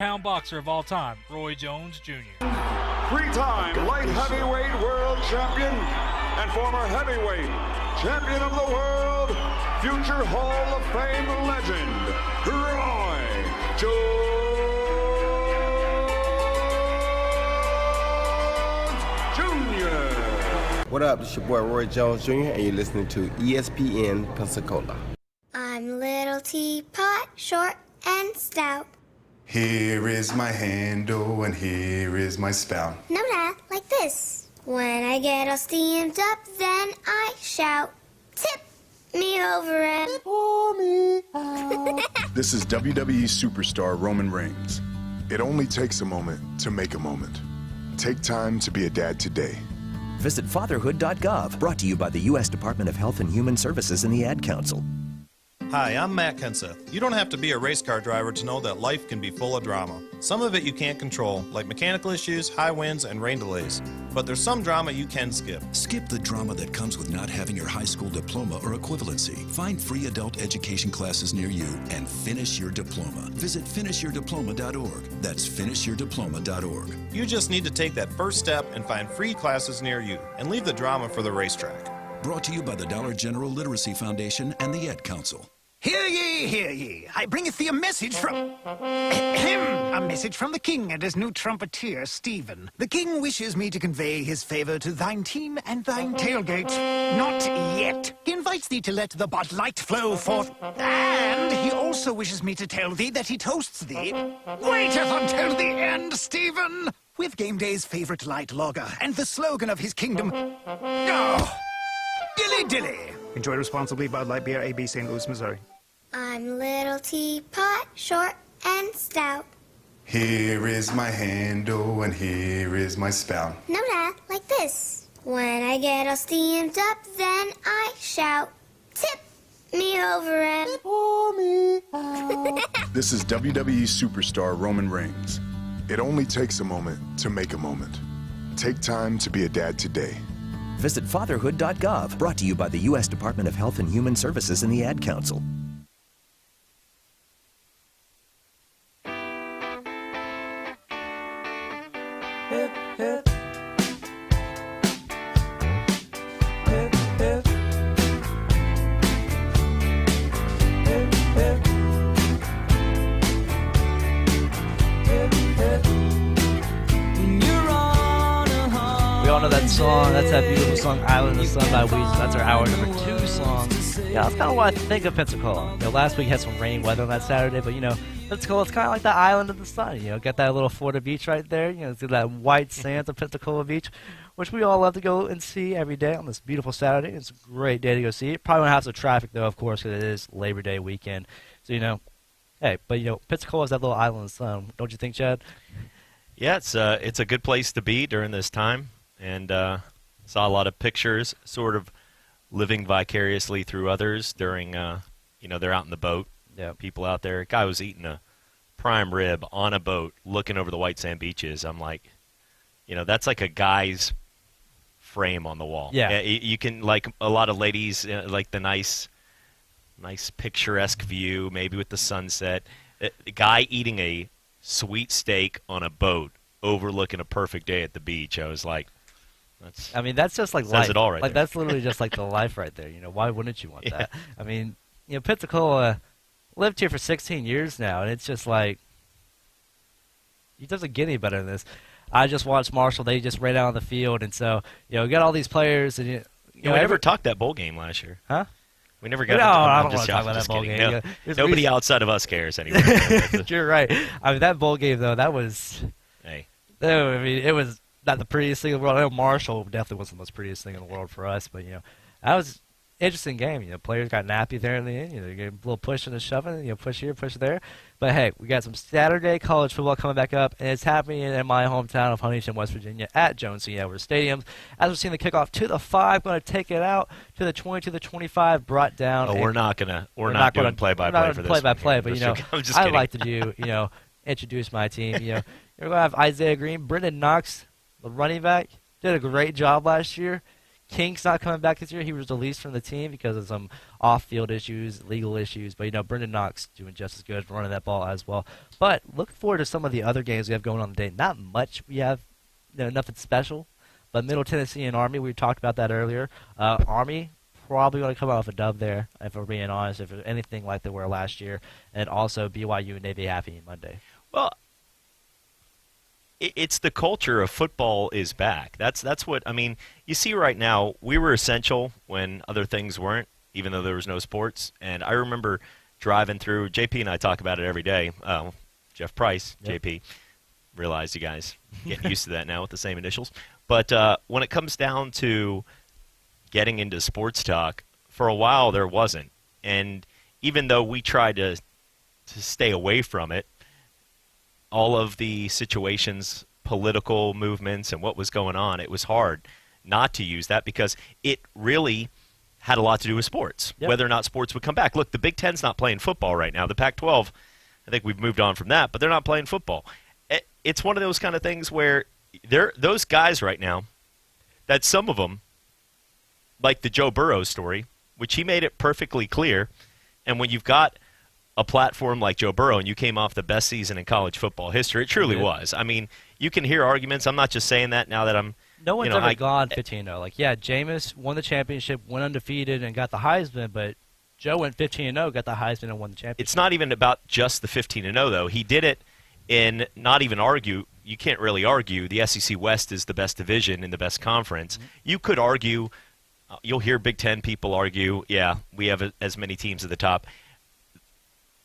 pound boxer of all time, Roy Jones Jr. Three-time light heavyweight world champion and former heavyweight champion of the world, future Hall of Fame legend, Roy Jones Jr. What up? It's your boy Roy Jones Jr. and you're listening to ESPN Pensacola. I'm little teapot, short and stout. Here is my handle and here is my spout. No, Dad, like this. When I get all steamed up, then I shout, tip me over and pour me out. This is WWE superstar Roman Reigns. It only takes a moment to make a moment. Take time to be a dad today. Visit fatherhood.gov, brought to you by the U.S. Department of Health and Human Services and the Ad Council. Hi, I'm Matt Kenseth. You don't have to be a race car driver to know that life can be full of drama. Some of it you can't control, like mechanical issues, high winds, and rain delays. But there's some drama you can skip. Skip the drama that comes with not having your high school diploma or equivalency. Find free adult education classes near you and finish your diploma. Visit finishyourdiploma.org. That's finishyourdiploma.org. You just need to take that first step and find free classes near you, and leave the drama for the racetrack. Brought to you by the Dollar General Literacy Foundation and the Ad Council. Hear ye, hear ye. I bringeth thee a message from... a message from the king and his new trumpeter, Stephen. The king wishes me to convey his favor to thine team and thine tailgate. Not yet. He invites thee to let the Bud Light flow forth. And he also wishes me to tell thee that he toasts thee. Waiteth until the end, Stephen! With game day's favorite light lager and the slogan of his kingdom... Oh! Dilly dilly! Enjoy responsibly. Bud Light Beer, AB, St. Louis, Missouri. I'm little teapot, short and stout. Here is my handle and here is my spout. No, Dad, like this. When I get all steamed up, then I shout, tip me over and pour me out. This is WWE superstar Roman Reigns. It only takes a moment to make a moment. Take time to be a dad today. Visit fatherhood.gov, brought to you by the U.S. Department of Health and Human Services and the Ad Council. Hip, hip. Hip, hip. Hip, hip. Hip, hip. You're on a holiday. We all know that song. That's that beautiful song, Island in the Sun by Weezer. That's our hour number 2 song. Yeah, that's kind of what I think of Pensacola. You know, last week had some rain weather on that Saturday, but, you know, Pensacola, it's kind of like the island of the sun. You know, got that little Florida beach right there. You know, it's got that white sands of Pensacola Beach, which we all love to go and see every day on this beautiful Saturday. It's a great day to go see it. Probably won't have some traffic, though, of course, because it is Labor Day weekend. So, you know, hey, but, you know, Pensacola is that little island of the sun. Don't you think, Chad? Yeah, it's a good place to be during this time. And saw a lot of pictures sort of living vicariously through others during, you know, they're out in the boat. Yeah. People out there. A guy was eating a prime rib on a boat looking over the white sand beaches. I'm like, you know, that's like a guy's frame on the wall. Yeah. You can, like a lot of ladies, like the nice picturesque view, maybe with the sunset. A guy eating a sweet steak on a boat overlooking a perfect day at the beach. I was like, I mean, that's just like says life. it all right like there. That's literally just like the life right there. You know, why wouldn't you want that? I mean, you know, Pensacola lived here for 16 years now, and it's just like, it doesn't get any better than this. I just watched Marshall. They just ran out on the field, and so, you know, we got all these players. And, you know, we never talked that bowl game last year. Huh? We never got No, I don't just, want to talk about that bowl kidding. game. No, Yeah, nobody outside of us cares anyway. You're right. I mean, that bowl game, though, that was... Hey. I mean, it was not the prettiest thing in the world. I know Marshall definitely wasn't the most prettiest thing in the world for us, but, you know, that was an interesting game. You know, players got nappy there in the end. You know, you get a little pushing and shoving. You know, push here, push there. But, hey, we got some Saturday college football coming back up, and it's happening in my hometown of Huntington, West Virginia, at Jones C. Edwards Stadium. As we're seeing the kickoff to the 5, going to take it out to the 20, to the 25, brought down. Oh, we're not doing play-by-play for this. Play-by-play, but, you know, I like to do, you know, introduce my team. You know, you're going to have Isaiah Green, Brendan Knox, the running back, did a great job last year. King's not coming back this year. He was released from the team because of some off-field issues, legal issues. But, Brendan Knox doing just as good running that ball as well. But looking forward to some of the other games we have going on today. Not much we have, nothing special. But Middle Tennessee and Army, we talked about that earlier. Army probably going to come out with a dub there, if we're being honest, if it's anything like they were last year. And also BYU and Navy Happy Monday. Well, it's the culture of football is back. That's what, I mean, you see right now, we were essential when other things weren't, even though there was no sports. And I remember driving through, JP and I talk about it every day. Jeff Price, yep. JP, realize you guys getting used to that now with the same initials. But when it comes down to getting into sports talk, for a while there wasn't. And even though we tried to stay away from it, all of the situations, political movements, and what was going on, it was hard not to use that because it really had a lot to do with sports, yep. Whether or not sports would come back. Look, the Big Ten's not playing football right now. The Pac-12, I think we've moved on from that, but they're not playing football. It's one of those kind of things where those guys right now, that some of them, like the Joe Burrow story, which he made it perfectly clear, and when you've got a platform like Joe Burrow and you came off the best season in college football history, it truly was. I mean, you can hear arguments. I'm not just saying that now that I'm... No one's ever gone 15-0. Like, yeah, Jameis won the championship, went undefeated, and got the Heisman, but Joe went 15-0, got the Heisman, and won the championship. It's not even about just the 15-0, though. He did it in not even argue. You can't really argue the SEC West is the best division in the best conference. Mm-hmm. You could argue, you'll hear Big Ten people argue, yeah, we have as many teams at the top.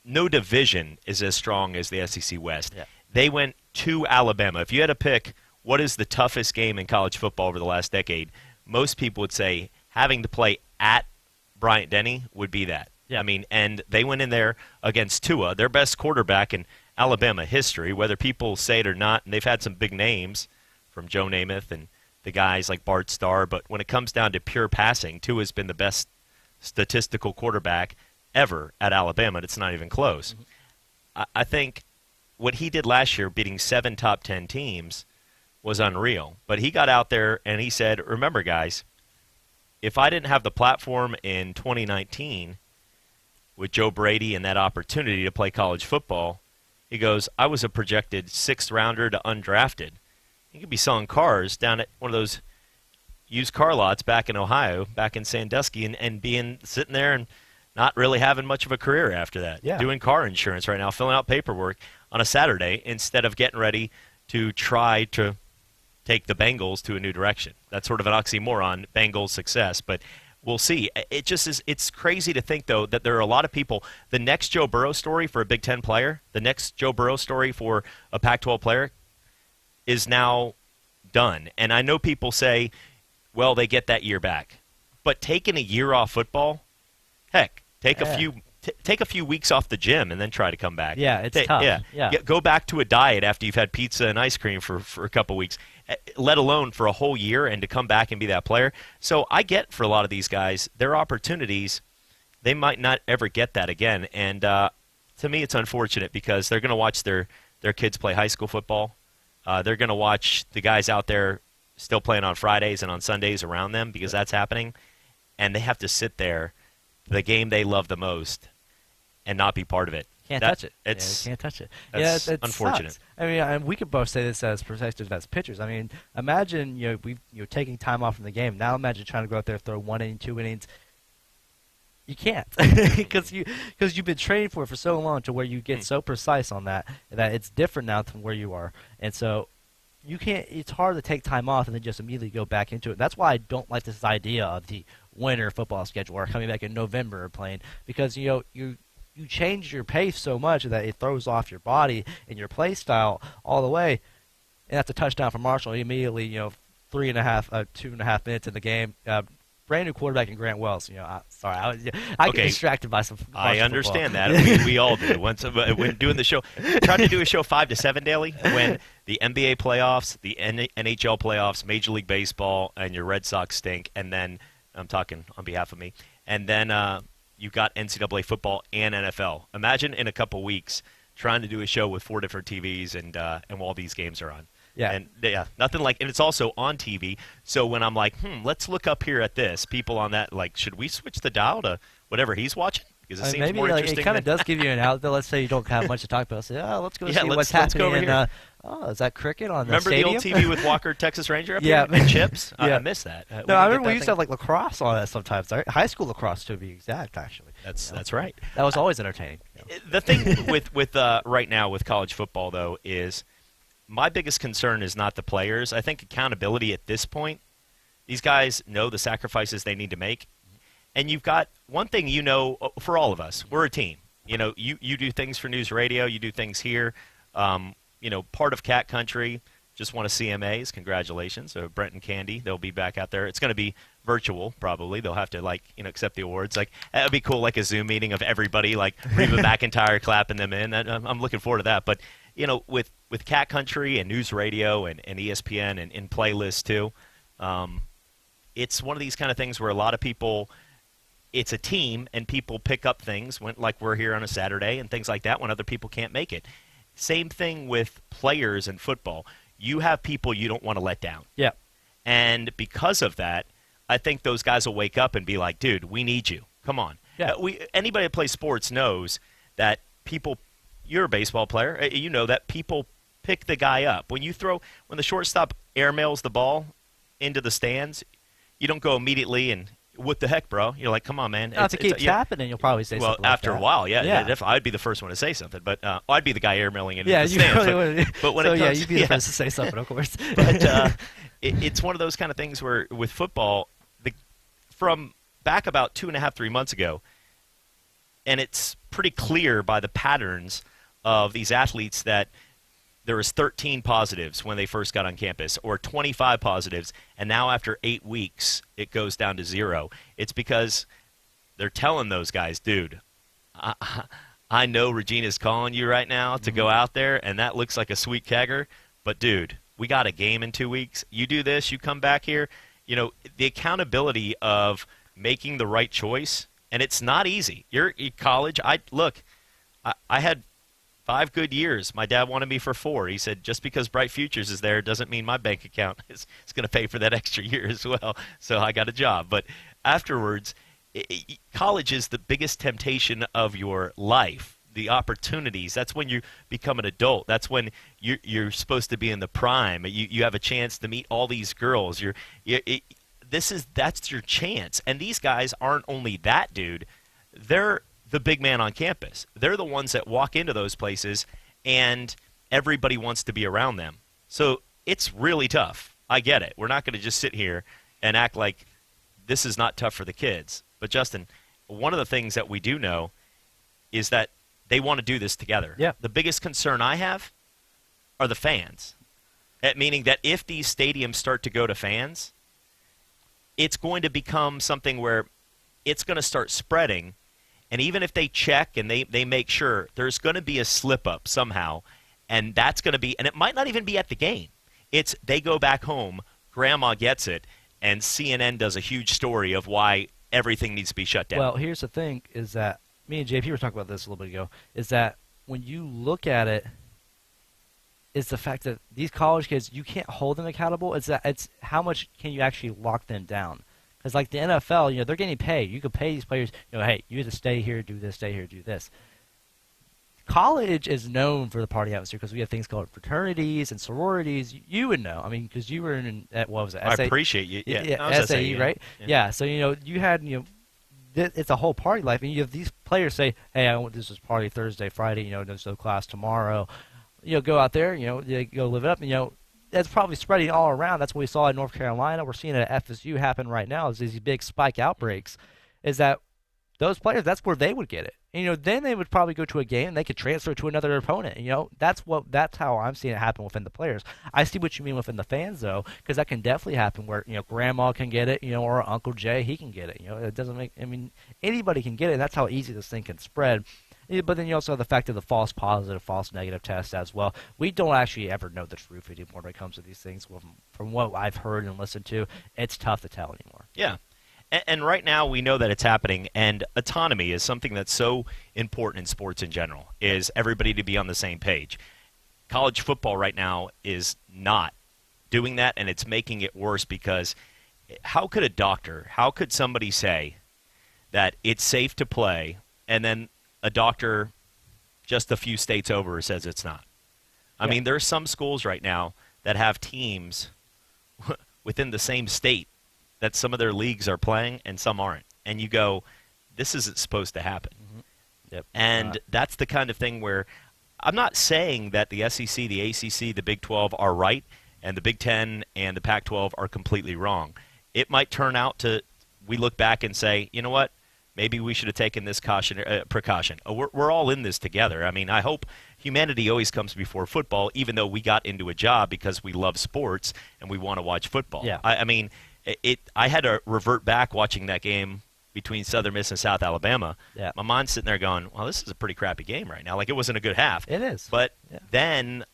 No division is as strong as the SEC West. Yeah. They went to Alabama. If you had to pick what is the toughest game in college football over the last decade, most people would say having to play at Bryant-Denny would be that. Yeah. I mean, and they went in there against Tua, their best quarterback in Alabama history, whether people say it or not, and they've had some big names from Joe Namath and the guys like Bart Starr, but when it comes down to pure passing, Tua's been the best statistical quarterback ever at Alabama, and it's not even close. Mm-hmm. I think what he did last year, beating 7 top 10 teams, was unreal. But he got out there and he said, remember, guys, if I didn't have the platform in 2019 with Joe Brady and that opportunity to play college football, he goes, I was a projected 6th rounder to undrafted. You could be selling cars down at one of those used car lots back in Ohio, back in Sandusky, and sitting there and not really having much of a career after that. Yeah. Doing car insurance right now, filling out paperwork on a Saturday instead of getting ready to try to take the Bengals to a new direction. That's sort of an oxymoron, Bengals success, but we'll see. It just is. It's crazy to think, though, that there are a lot of people. The next Joe Burrow story for a Big Ten player, the next Joe Burrow story for a Pac-12 player is now done. And I know people say, well, they get that year back. But taking a year off football, heck, take a few weeks off the gym and then try to come back. Yeah, it's tough. Yeah. Go back to a diet after you've had pizza and ice cream for a couple weeks, let alone for a whole year, and to come back and be that player. So I get for a lot of these guys, their opportunities, they might not ever get that again. And to me, it's unfortunate because they're going to watch their kids play high school football. They're going to watch the guys out there still playing on Fridays and on Sundays around them because that's happening. And they have to sit there, the game they love the most, and not be part of it. Can't touch it. Can't touch it. That's it unfortunate. Sucks. I mean, we could both say this as perspectives as pitchers. I mean, imagine you're taking time off from the game. Now imagine trying to go out there, throw 1 inning, 2 innings. You can't because you've been training for it for so long to where you get so precise on that it's different now than where you are, and so you can't. It's hard to take time off and then just immediately go back into it. That's why I don't like this idea of the winter football schedule or coming back in November or playing because you change your pace so much that it throws off your body and your play style all the way. And that's a touchdown for Marshall. He immediately 2.5 minutes in the game. Brand new quarterback in Grant Wells. I get distracted by some. I understand that. We all do. When doing the show, tried to do a show 5 to 7 daily when the NBA playoffs, the NHL playoffs, Major League Baseball, and your Red Sox stink, and then I'm talking on behalf of me, and then you got NCAA football and NFL. Imagine in a couple weeks trying to do a show with 4 different TVs and all these games are on. Yeah. And nothing like, and it's also on TV. So when I'm like, let's look up here at this, people on that, like, should we switch the dial to whatever he's watching? Because it seems maybe more interesting. it kind of does give you an outlet. Let's say you don't have much to talk about. Say, let's go see what's let's go happening. over Is that cricket on Remember the stadium? the old TV with Walker, Texas Ranger up Yeah. here? And Chips? Yeah. I miss that. No, I remember we used to have like lacrosse on that sometimes. Right? High school lacrosse, to be exact, actually. That's right. That was always entertaining. The thing with right now with college football, though, is my biggest concern is not the players. I think accountability at this point, these guys know the sacrifices they need to make. And you've got one thing for all of us, we're a team. You do things for news radio, you do things here. Part of Cat Country just won a CMAs. Congratulations. So Brent and Candy, they'll be back out there. It's going to be virtual, probably. They'll have to, accept the awards. It would be cool, like a Zoom meeting of everybody, Reba McEntire clapping them in. I'm looking forward to that. But, with Cat Country and news radio and ESPN and in playlists, too, it's one of these kind of things where a lot of people – it's a team, and people pick up things, like we're here on a Saturday and things like that when other people can't make it. Same thing with players in football. You have people you don't want to let down. Yeah. And because of that, I think those guys will wake up and be like, dude, we need you. Come on. Yeah. Anybody that plays sports knows that people – you're a baseball player. You know that people pick the guy up. When the shortstop airmails the ball into the stands, you don't go immediately and – what the heck, bro? You're like, come on, man. If it keeps happening, you'll probably say something like after that. a while, I'd be the first one to say something. But I'd be the guy airmailing into the stands. Really but when you'd be the first to say something, of course. But it's one of those kind of things where with football, from back about 2.5, 3 months ago, and it's pretty clear by the patterns of these athletes that there was 13 positives when they first got on campus, or 25 positives, and now after 8 weeks, it goes down to 0. It's because they're telling those guys, dude, I know Regina's calling you right now to go out there, and that looks like a sweet kegger, but dude, we got a game in 2 weeks. You do this, you come back here. The accountability of making the right choice, and it's not easy. You're in college. I had 5 good years. My dad wanted me for 4. He said, just because Bright Futures is there doesn't mean my bank account is going to pay for that extra year as well. So I got a job. But afterwards, college is the biggest temptation of your life, the opportunities. That's when you become an adult. That's when you're supposed to be in the prime. You have a chance to meet all these girls. That's your chance. And these guys aren't only that, dude. They're the big man on campus. They're the ones that walk into those places, and everybody wants to be around them. So it's really tough. I get it. We're not going to just sit here and act like this is not tough for the kids. But, Justin, one of the things that we do know is that they want to do this together. Yeah. The biggest concern I have are the fans, meaning that if these stadiums start to go to fans, it's going to become something where it's going to start spreading. And even if they check and they make sure, there's going to be a slip-up somehow, and that's going to be – and it might not even be at the game. It's they go back home, grandma gets it, and CNN does a huge story of why everything needs to be shut down. Well, here's the thing is that me and JP were talking about this a little bit ago, is that when you look at it, is the fact that these college kids, you can't hold them accountable. It's how much can you actually lock them down. Because like the NFL, they're getting paid. You could pay these players, hey, you have to stay here, do this, stay here, do this. College is known for the party atmosphere because we have things called fraternities and sororities. You would know. I mean, because you were what was it? I appreciate you. Yeah, SAE, right? Yeah. So, you had, it's a whole party life. And you have these players say, hey, I want this is party Thursday, Friday, there's no class tomorrow. Go out there, go live it up. And, that's probably spreading all around. That's what we saw in North Carolina. We're seeing it at FSU happen right now. Is these big spike outbreaks? Is that those players? That's where they would get it. And, then they would probably go to a game and they could transfer to another opponent. That's how I'm seeing it happen within the players. I see what you mean within the fans though, because that can definitely happen where grandma can get it, or Uncle Jay he can get it. It doesn't make. I mean, anybody can get it. And that's how easy this thing can spread. But then you also have the fact of the false positive, false negative test as well. We don't actually ever know the truth anymore when it comes to these things. From what I've heard and listened to, it's tough to tell anymore. Yeah. And right now we know that it's happening, and autonomy is something that's so important in sports in general, is everybody to be on the same page. college football right now is not doing that, and it's making it worse because how could somebody say that it's safe to play, and then a doctor just a few states over says it's not? I mean, there are some schools right now that have teams within the same state that some of their leagues are playing and some aren't. And you go, this isn't supposed to happen. Yep. And that's the kind of thing where I'm not saying that the SEC, the ACC, the Big 12 are right and the Big 10 and the Pac-12 are completely wrong. It might turn out we look back and say, you know what, maybe we should have taken this precaution. We're all in this together. I mean, I hope humanity always comes before football, even though we got into a job because we love sports and we want to watch football. Yeah. I mean, I had to revert back watching that game between Southern Miss and South Alabama. Yeah. My mind's sitting there going, well, this is a pretty crappy game right now. Like, it wasn't a good half. It is. But then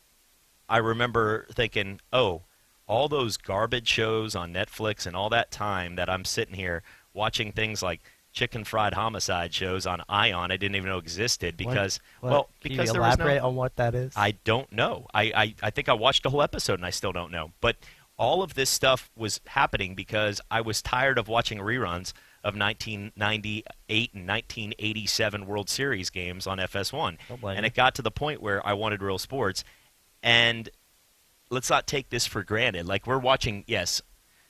I remember thinking, oh, all those garbage shows on Netflix and all that time that I'm sitting here watching things like chicken fried homicide shows on Ion I didn't even know existed because, Can because you there was elaborate on what that is? I don't know. I think I watched a whole episode and I still don't know. But all of this stuff was happening because I was tired of watching reruns of 1998 and 1987 World Series games on FS1. And it got to the point where I wanted real sports. And let's not take this for granted. Like, we're watching, yes,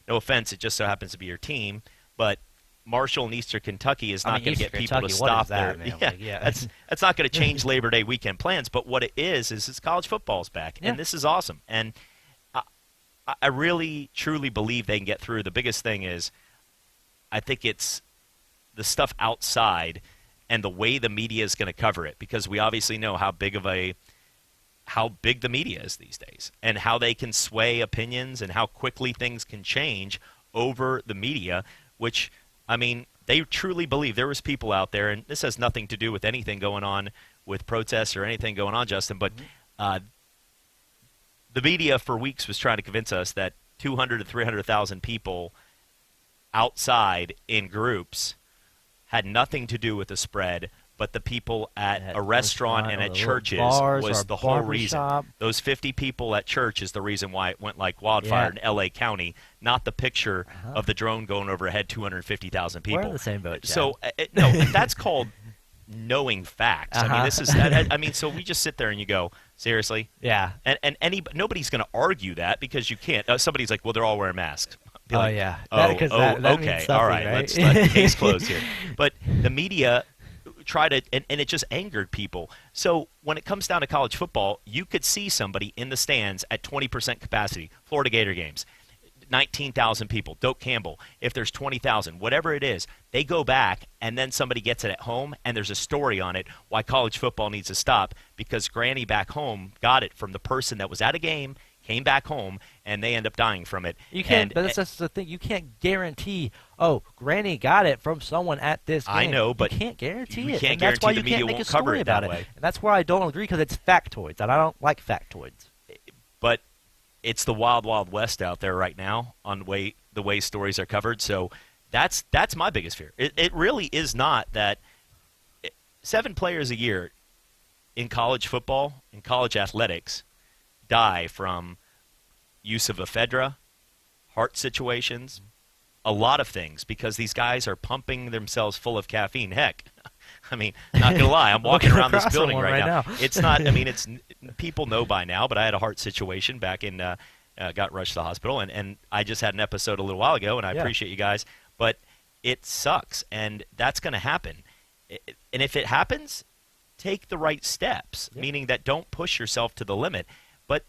no offense, it just so happens to be your team, but Marshall and Eastern Kentucky is not going to get people to stop there. That's not going to change Labor Day weekend plans. But what it is it's college football's back, and this is awesome. And I really, truly believe they can get through. The biggest thing is I think it's the stuff outside and the way the media is going to cover it, because we obviously know how big the media is these days and how they can sway opinions and how quickly things can change over the media, which, I mean, they truly believe. There was people out there, and this has nothing to do with anything going on with protests or anything going on, Justin, but the media for weeks was trying to convince us that 200 to 300,000 people outside in groups had nothing to do with the spread, but the people at a restaurant and at churches was the whole reason. Those 50 people at church is the reason why it went like wildfire in L.A. County, not the picture of the drone going overhead 250,000 people. We're in the same boat, Chad. So, no, that's called knowing facts. I mean, this is. I mean, so we just sit there and you go, seriously? Yeah. And nobody's going to argue that because you can't. Somebody's like, well, they're all wearing masks. Yeah. That okay, all right. Let's let the case close here. But the media try to, and it just angered people. So when it comes down to college football, you could see somebody in the stands at 20% capacity. Florida Gator games, 19,000 people. Doak Campbell, if there's 20,000, whatever it is, they go back, and then somebody gets it at home, and there's a story on it why college football needs to stop because Granny back home got it from the person that was at a game, came back home, and they end up dying from it. You can't, but that's the thing. You can't guarantee, Granny got it from someone at this game. I know, but you can't guarantee it. And that's why you can't make a story about it. And that's where I don't agree, because it's factoids, and I don't like factoids. But it's the wild, wild west out there right now on the way stories are covered. So that's my biggest fear. It really is not that 7 players a year in college football, in college athletics, die from use of ephedra, heart situations, a lot of things, because these guys are pumping themselves full of caffeine. Heck, I mean, not going to lie, I'm walking around this building right now. It's not, I mean, it's people know by now, but I had a heart situation back in, got rushed to the hospital, and I just had an episode a little while ago, and I appreciate you guys, but it sucks, and that's going to happen. And if it happens, take the right steps, meaning that don't push yourself to the limit. But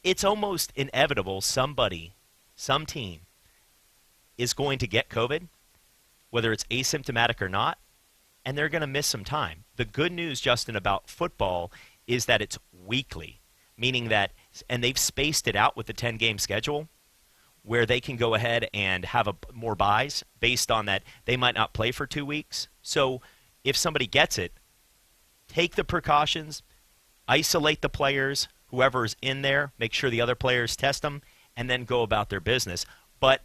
it's almost inevitable some team is going to get COVID, whether it's asymptomatic or not, and they're going to miss some time. The good news, Justin, about football is that it's weekly, meaning that, and they've spaced it out with the 10-game schedule, where they can go ahead and have more buys based on that they might not play for 2 weeks. So if somebody gets it, take the precautions, isolate the players, whoever's in there, make sure the other players test them, and then go about their business. But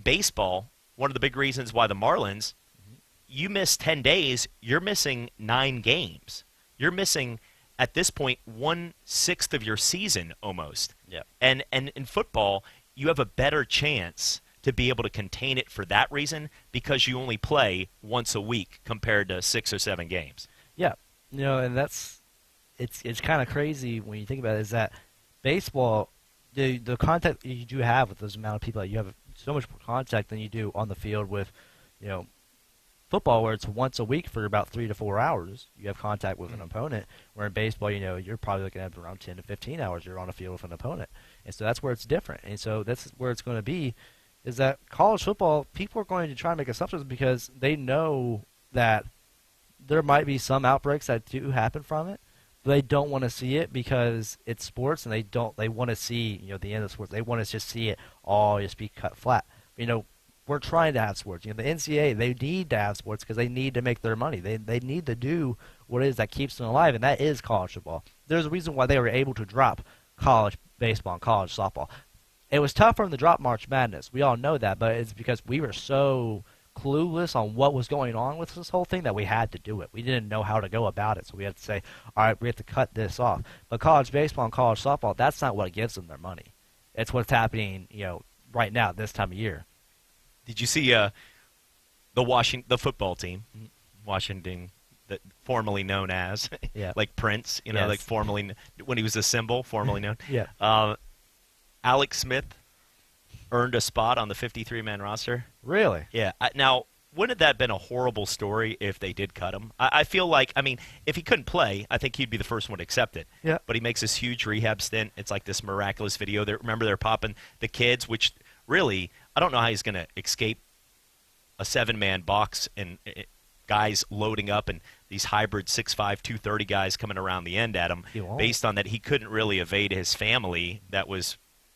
baseball, one of the big reasons why the Marlins, you miss 10 days, you're missing 9 games. You're missing at this point 1/6 of your season almost. Yeah. And in football, you have a better chance to be able to contain it for that reason because you only play once a week compared to 6 or 7 games. Yeah, and it's kind of crazy when you think about it. Is that baseball, the contact you do have with those amount of people, you have so much more contact than you do on the field with, football, where it's once a week for about 3 to 4 hours. You have contact with an opponent. Where in baseball, you're probably looking at around 10 to 15 hours. You're on a field with an opponent, and so that's where it's different. And so that's where it's going to be. Is that college football, people are going to try and make assumptions because they know that there might be some outbreaks that do happen from it, but they don't want to see it because it's sports, and they want to see, the end of sports. They want to just see it all just be cut flat. We're trying to have sports. The NCAA, they need to have sports because they need to make their money. They need to do what it is that keeps them alive, and that is college football. There's a reason why they were able to drop college baseball and college softball. It was tough for them to drop March Madness. We all know that, but it's because we were so clueless on what was going on with this whole thing that we had to do it. We didn't know how to go about it, so we had to say, all right, we have to cut this off. But college baseball and college softball, that's not what gives them their money. It's what's happening, right now, this time of year. Did you see the football team, Washington, that formerly known as, like Prince, Yes. like formerly when he was a symbol, formerly known. Yeah. Alex Smith earned a spot on the 53-man roster. Really? Yeah. Now, wouldn't that have been a horrible story if they did cut him? I feel like, if he couldn't play, I think he'd be the first one to accept it. Yeah. But he makes this huge rehab stint. It's like this miraculous video. Remember, they're popping the kids, which really, I don't know how he's going to escape a 7-man box and guys loading up and these hybrid 6'5", 230 guys coming around the end at him based on that he couldn't really evade his family that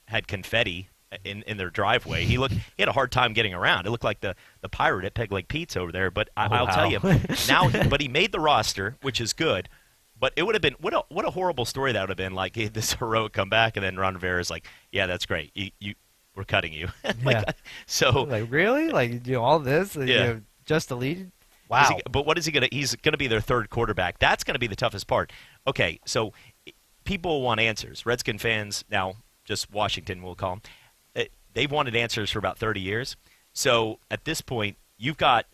had confetti in their driveway. He had a hard time getting around. It looked like the pirate at Peg Leg Pete's over there. But I'll tell you, but he made the roster, which is good. But it would have been what a horrible story that would have been. Like this heroic comeback, and then Ron Rivera's like, "Yeah, that's great. We're cutting you." Really? All this? Just deleted? Wow. But what is he going to? He's going to be their third quarterback. That's going to be the toughest part. Okay, so people want answers. Redskin fans now. Just Washington, we'll call them. They've wanted answers for about 30 years. So at this point, you've got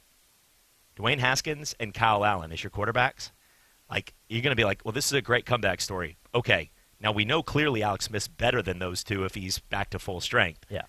Dwayne Haskins and Kyle Allen as your quarterbacks. You're going to be like, well, this is a great comeback story. Okay, now we know clearly Alex Smith's better than those two if he's back to full strength. Yeah.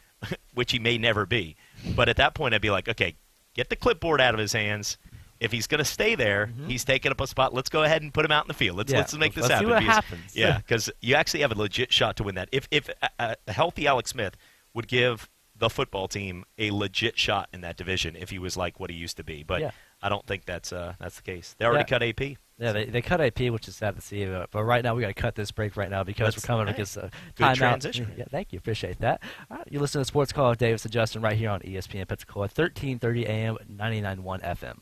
Which he may never be. But at that point, I'd be like, okay, get the clipboard out of his hands. If he's going to stay there, he's taking up a spot. Let's go ahead and put him out in the field. Let's make this happen. See what happens. Yeah, because you actually have a legit shot to win that. If a healthy Alex Smith would give the football team a legit shot in that division if he was like what he used to be. But I don't think that's the case. They already cut AP. Yeah, they cut AP, which is sad to see. But right now, we got to cut this break right now because we're coming against a timeout. Transition. Yeah, thank you. Appreciate that. All right, you listen to Sports Call with Davis and Justin right here on ESPN Pensacola, 1330 AM, 99.1 FM.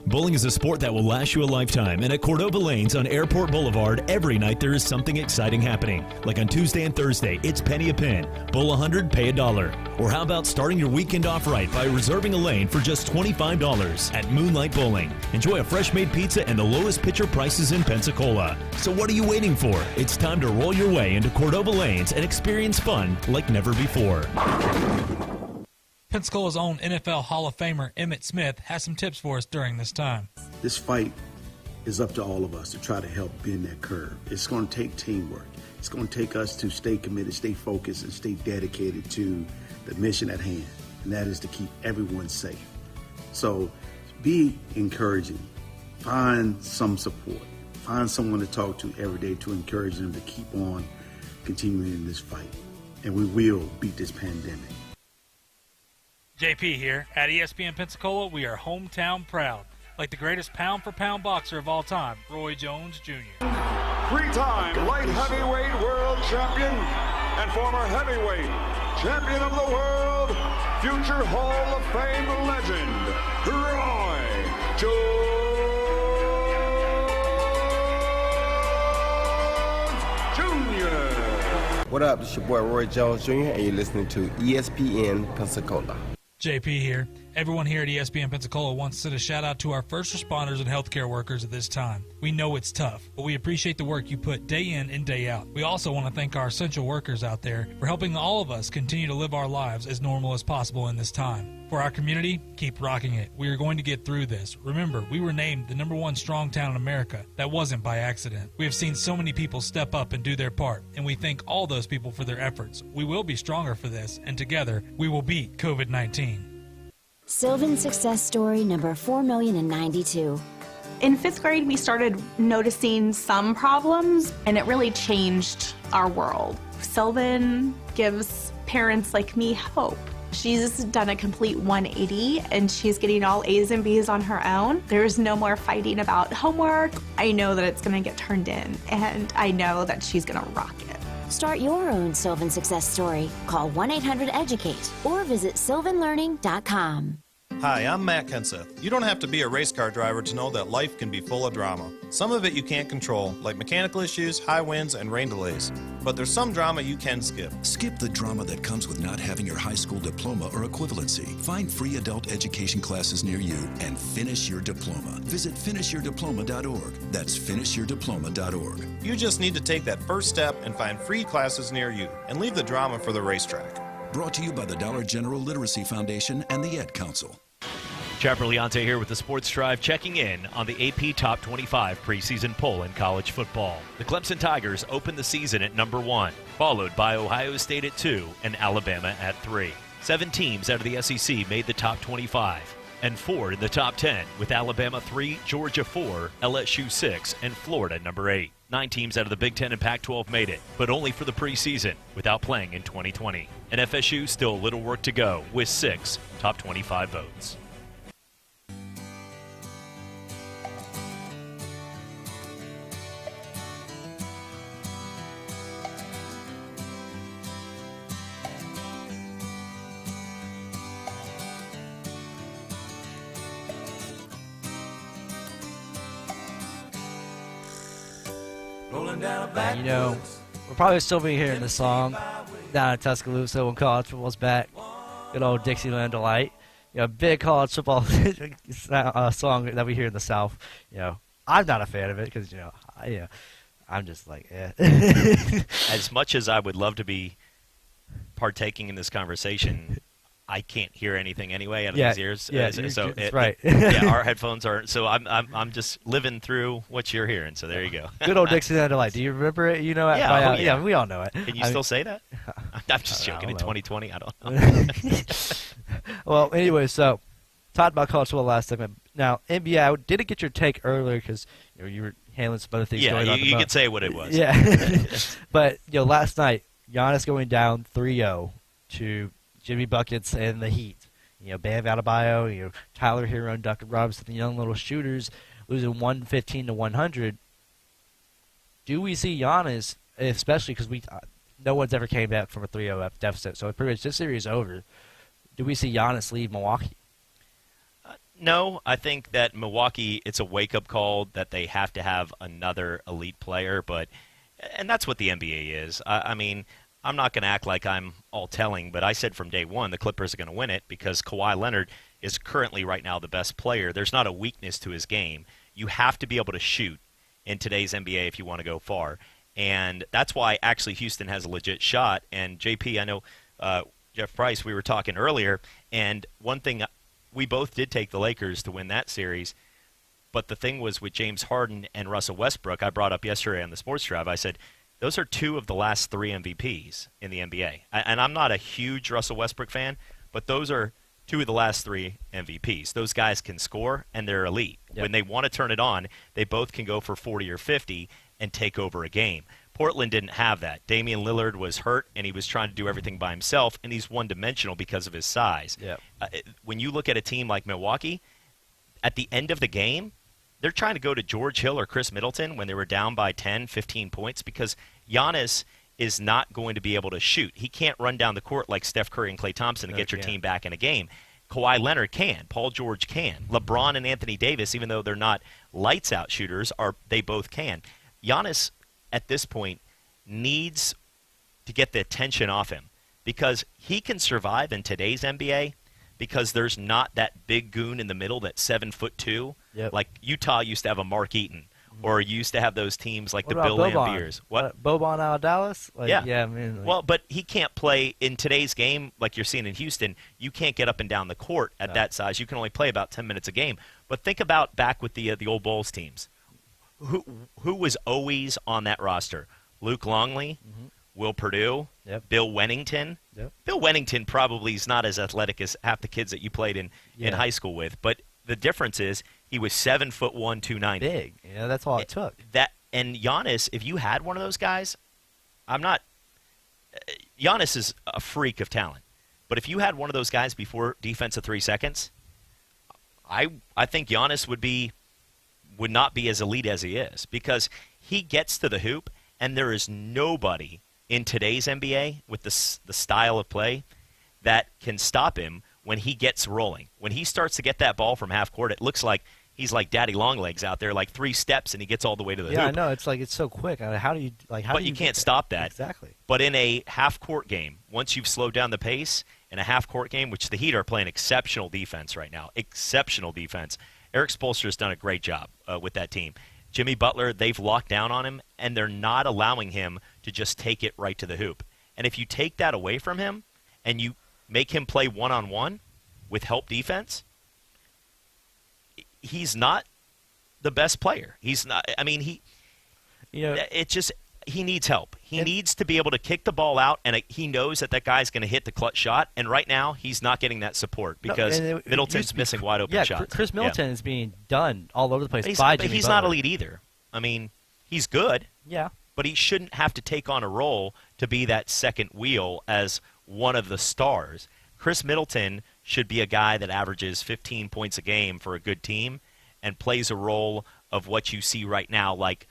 Bowling is a sport that will last you a lifetime, and at Cordova Lanes on Airport Boulevard, every night there is something exciting happening. Like on Tuesday and Thursday, it's penny a pin. Bowl 100, pay $1. Or how about starting your weekend off right by reserving a lane for just $25 at Moonlight Bowling. Enjoy a fresh-made pizza and the lowest pitcher prices in Pensacola. So what are you waiting for? It's time to roll your way into Cordova Lanes and experience fun like never before. Pensacola's own NFL Hall of Famer Emmitt Smith has some tips for us during this time. This fight is up to all of us to try to help bend that curve. It's going to take teamwork. It's going to take us to stay committed, stay focused, and stay dedicated to the mission at hand, and that is to keep everyone safe. So be encouraging. Find some support. Find someone to talk to every day to encourage them to keep on continuing in this fight, and we will beat this pandemic. JP here. At ESPN Pensacola, we are hometown proud. Like the greatest pound-for-pound boxer of all time, Roy Jones Jr. Three-time light heavyweight world champion and former heavyweight champion of the world, future Hall of Fame legend, Roy Jones Jr. What up? It's your boy Roy Jones Jr. and you're listening to ESPN Pensacola. JP here. Everyone here at ESPN Pensacola wants to send a shout out to our first responders and healthcare workers at this time. We know it's tough, but we appreciate the work you put day in and day out. We also want to thank our essential workers out there for helping all of us continue to live our lives as normal as possible in this time. For our community, keep rocking it. We are going to get through this. Remember, we were named the #1 strong town in America. That wasn't by accident. We have seen so many people step up and do their part, and we thank all those people for their efforts. We will be stronger for this, and together, we will beat COVID-19. Sylvan success story number 4,092. In 5th grade, we started noticing some problems, and it really changed our world. Sylvan gives parents like me hope. She's done a complete 180, and she's getting all A's and B's on her own. There's no more fighting about homework. I know that it's going to get turned in, and I know that she's going to rock it. Start your own Sylvan success story. Call 1-800-EDUCATE or visit sylvanlearning.com. Hi, I'm Matt Kenseth. You don't have to be a race car driver to know that life can be full of drama. Some of it you can't control, like mechanical issues, high winds, and rain delays. But there's some drama you can skip. Skip the drama that comes with not having your high school diploma or equivalency. Find free adult education classes near you and finish your diploma. Visit finishyourdiploma.org. That's finishyourdiploma.org. You just need to take that first step and find free classes near you and leave the drama for the racetrack. Brought to you by the Dollar General Literacy Foundation and the Ed Council. Chapper Leonte here with the Sports Drive, checking in on the AP Top 25 preseason poll in college football. The Clemson Tigers opened the season at #1, followed by Ohio State at 2 and Alabama at 3. 7 teams out of the SEC made the top 25, and 4 in the top 10, with Alabama 3, Georgia 4, LSU 6, and Florida number 8. 9 teams out of the Big Ten and Pac-12 made it, but only for the preseason, without playing in 2020. And FSU still a little work to go, with 6 top 25 votes. You know, we'll probably still be hearing the song down in Tuscaloosa when college football's back. Good old Dixieland Delight. You know, big college football song that we hear in the South. You know, I'm not a fan of it because, I'm just like, eh. As much as I would love to be partaking in this conversation, I can't hear anything anyway out of these ears. That's right. Our headphones are. So I'm just living through what you're hearing. So there you go. Good old Dixieland Delight. Do you remember it? You know it? Yeah, we all know it. Can you still say that? I'm just joking. In 2020, I don't know. Well, anyway, so talked about college football last segment. Now, NBA, I didn't get your take earlier because you were handling some other things. Yeah, you could say what it was. Yeah, but last night, Giannis going down 3-0 to Jimmy Buckets and the Heat. Bam Adebayo, Tyler Hero and Duncan Robinson, the young little shooters, losing 115-100. Do we see Giannis, especially because no one's ever came back from a 3-0 deficit, so pretty much this series is over. Do we see Giannis leave Milwaukee? No, I think that Milwaukee, it's a wake-up call that they have to have another elite player, and that's what the NBA is. I mean, I'm not going to act like I'm all-telling, but I said from day one the Clippers are going to win it because Kawhi Leonard is currently right now the best player. There's not a weakness to his game. You have to be able to shoot in today's NBA if you want to go far, and that's why actually Houston has a legit shot. And JP, I know Jeff Price, we were talking earlier, and one thing, we both did take the Lakers to win that series, but the thing was with James Harden and Russell Westbrook, I brought up yesterday on the Sports Drive, I said, those are 2 of the last 3 MVPs in the NBA. And I'm not a huge Russell Westbrook fan, but those are 2 of the last 3 MVPs. Those guys can score, and they're elite. Yep. When they want to turn it on, they both can go for 40 or 50 and take over a game. Portland didn't have that. Damian Lillard was hurt, and he was trying to do everything by himself, and he's one-dimensional because of his size. Yep. When you look at a team like Milwaukee, at the end of the game, they're trying to go to George Hill or Chris Middleton when they were down by 10, 15 points because Giannis is not going to be able to shoot. He can't run down the court like Steph Curry and Klay Thompson to get your team back in a game. Kawhi Leonard can. Paul George can. LeBron and Anthony Davis, even though they're not lights-out shooters, they both can. Giannis, at this point, needs to get the attention off him because he can survive in today's NBA, because there's not that big goon in the middle that's 7'2". Yep. Like Utah used to have a Mark Eaton, or used to have those teams like What the about Bill Boban? Lambiers. What? Boban out of Dallas? Like, Yeah. I mean, like, Well, but he can't play in today's game like you're seeing in Houston. You can't get up and down the court at that size. You can only play about 10 minutes a game. But think about back with the old Bulls teams. Who was always on that roster? Luke Longley, Will Perdue, Bill Wennington. Bill Wennington probably is not as athletic as half the kids that you played in high school with. But the difference is he was 7'1", 290. Big. That's all it took. And Giannis, if you had one of those guys, Giannis is a freak of talent. But if you had one of those guys before defense of 3 seconds, I think Giannis would not be as elite as he is, because he gets to the hoop, and there is nobody in today's NBA with the style of play that can stop him when he gets rolling. When he starts to get that ball from half court, it looks like he's like Daddy Longlegs out there, like 3 steps, and he gets all the way to the hoop. Yeah, I know. It's like it's so quick. How do you But you can't stop that. Exactly. But in a half-court game, once you've slowed down the pace, in a half-court game, which the Heat are playing exceptional defense right now, exceptional defense. Eric Spoelstra has done a great job with that team. Jimmy Butler, they've locked down on him, and they're not allowing him to just take it right to the hoop. And if you take that away from him and you make him play one-on-one with help defense, he's not the best player. He's not. I mean, he needs help. He needs to be able to kick the ball out, and he knows that guy's going to hit the clutch shot. And right now, he's not getting that support because Middleton's missing wide open shots. Chris Middleton is being done all over the place. But he's not elite either. I mean, he's good. Yeah. But he shouldn't have to take on a role to be that second wheel as one of the stars. Chris Middleton should be a guy that averages 15 points a game for a good team and plays a role of what you see right now, like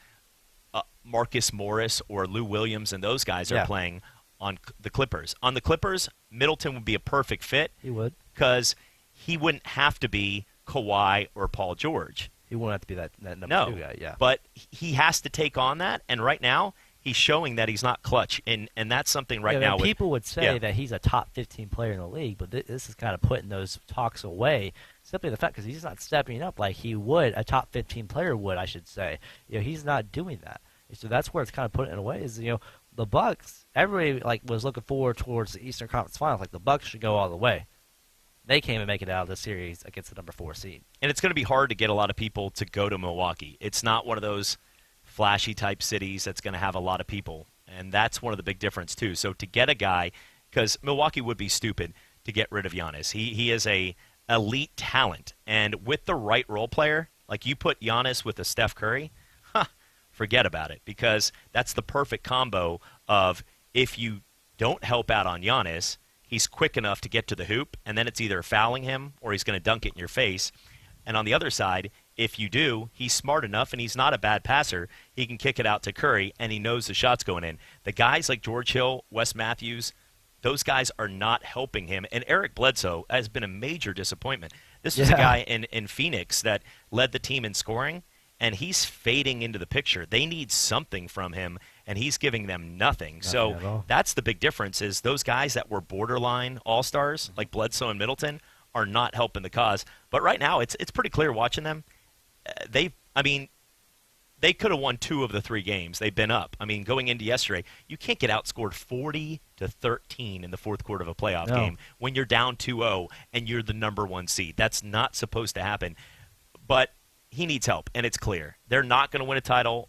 Marcus Morris or Lou Williams and those guys are playing on the Clippers. On the Clippers, Middleton would be a perfect fit. He would. Because he wouldn't have to be Kawhi or Paul George. He wouldn't have to be that number 2 guy, yeah. But he has to take on that, and right now he's showing that he's not clutch, and that's something right now. People would say that he's a top 15 player in the league, but this is kind of putting those talks away. Simply the fact because he's not stepping up like he would, a top 15 player would, I should say. He's not doing that. So that's where it's kind of putting it away. Is the Bucks? Everybody was looking forward towards the Eastern Conference Finals. Like the Bucks should go all the way. They can't even make it out of the series against the number 4 seed. And it's going to be hard to get a lot of people to go to Milwaukee. It's not one of those flashy type cities that's going to have a lot of people, and that's one of the big difference too. So to get a guy, because Milwaukee would be stupid to get rid of Giannis. He is a elite talent, and with the right role player, like you put Giannis with a Steph Curry, forget about it, because that's the perfect combo of if you don't help out on Giannis, he's quick enough to get to the hoop, and then it's either fouling him or he's going to dunk it in your face. And on the other side, if you do, he's smart enough, and he's not a bad passer. He can kick it out to Curry, and he knows the shot's going in. The guys like George Hill, Wes Matthews, those guys are not helping him. And Eric Bledsoe has been a major disappointment. This was a guy in Phoenix that led the team in scoring, and he's fading into the picture. They need something from him, and he's giving them nothing. So that's the big difference is those guys that were borderline all-stars, like Bledsoe and Middleton, are not helping the cause. But right now, it's pretty clear watching them. They could have won 2 of the 3 games. They've been up. I mean, going into yesterday, you can't get outscored 40-13 in the fourth quarter of a playoff game when you're down 2-0 and you're the number 1 seed. That's not supposed to happen. But he needs help, and it's clear. They're not going to win a title,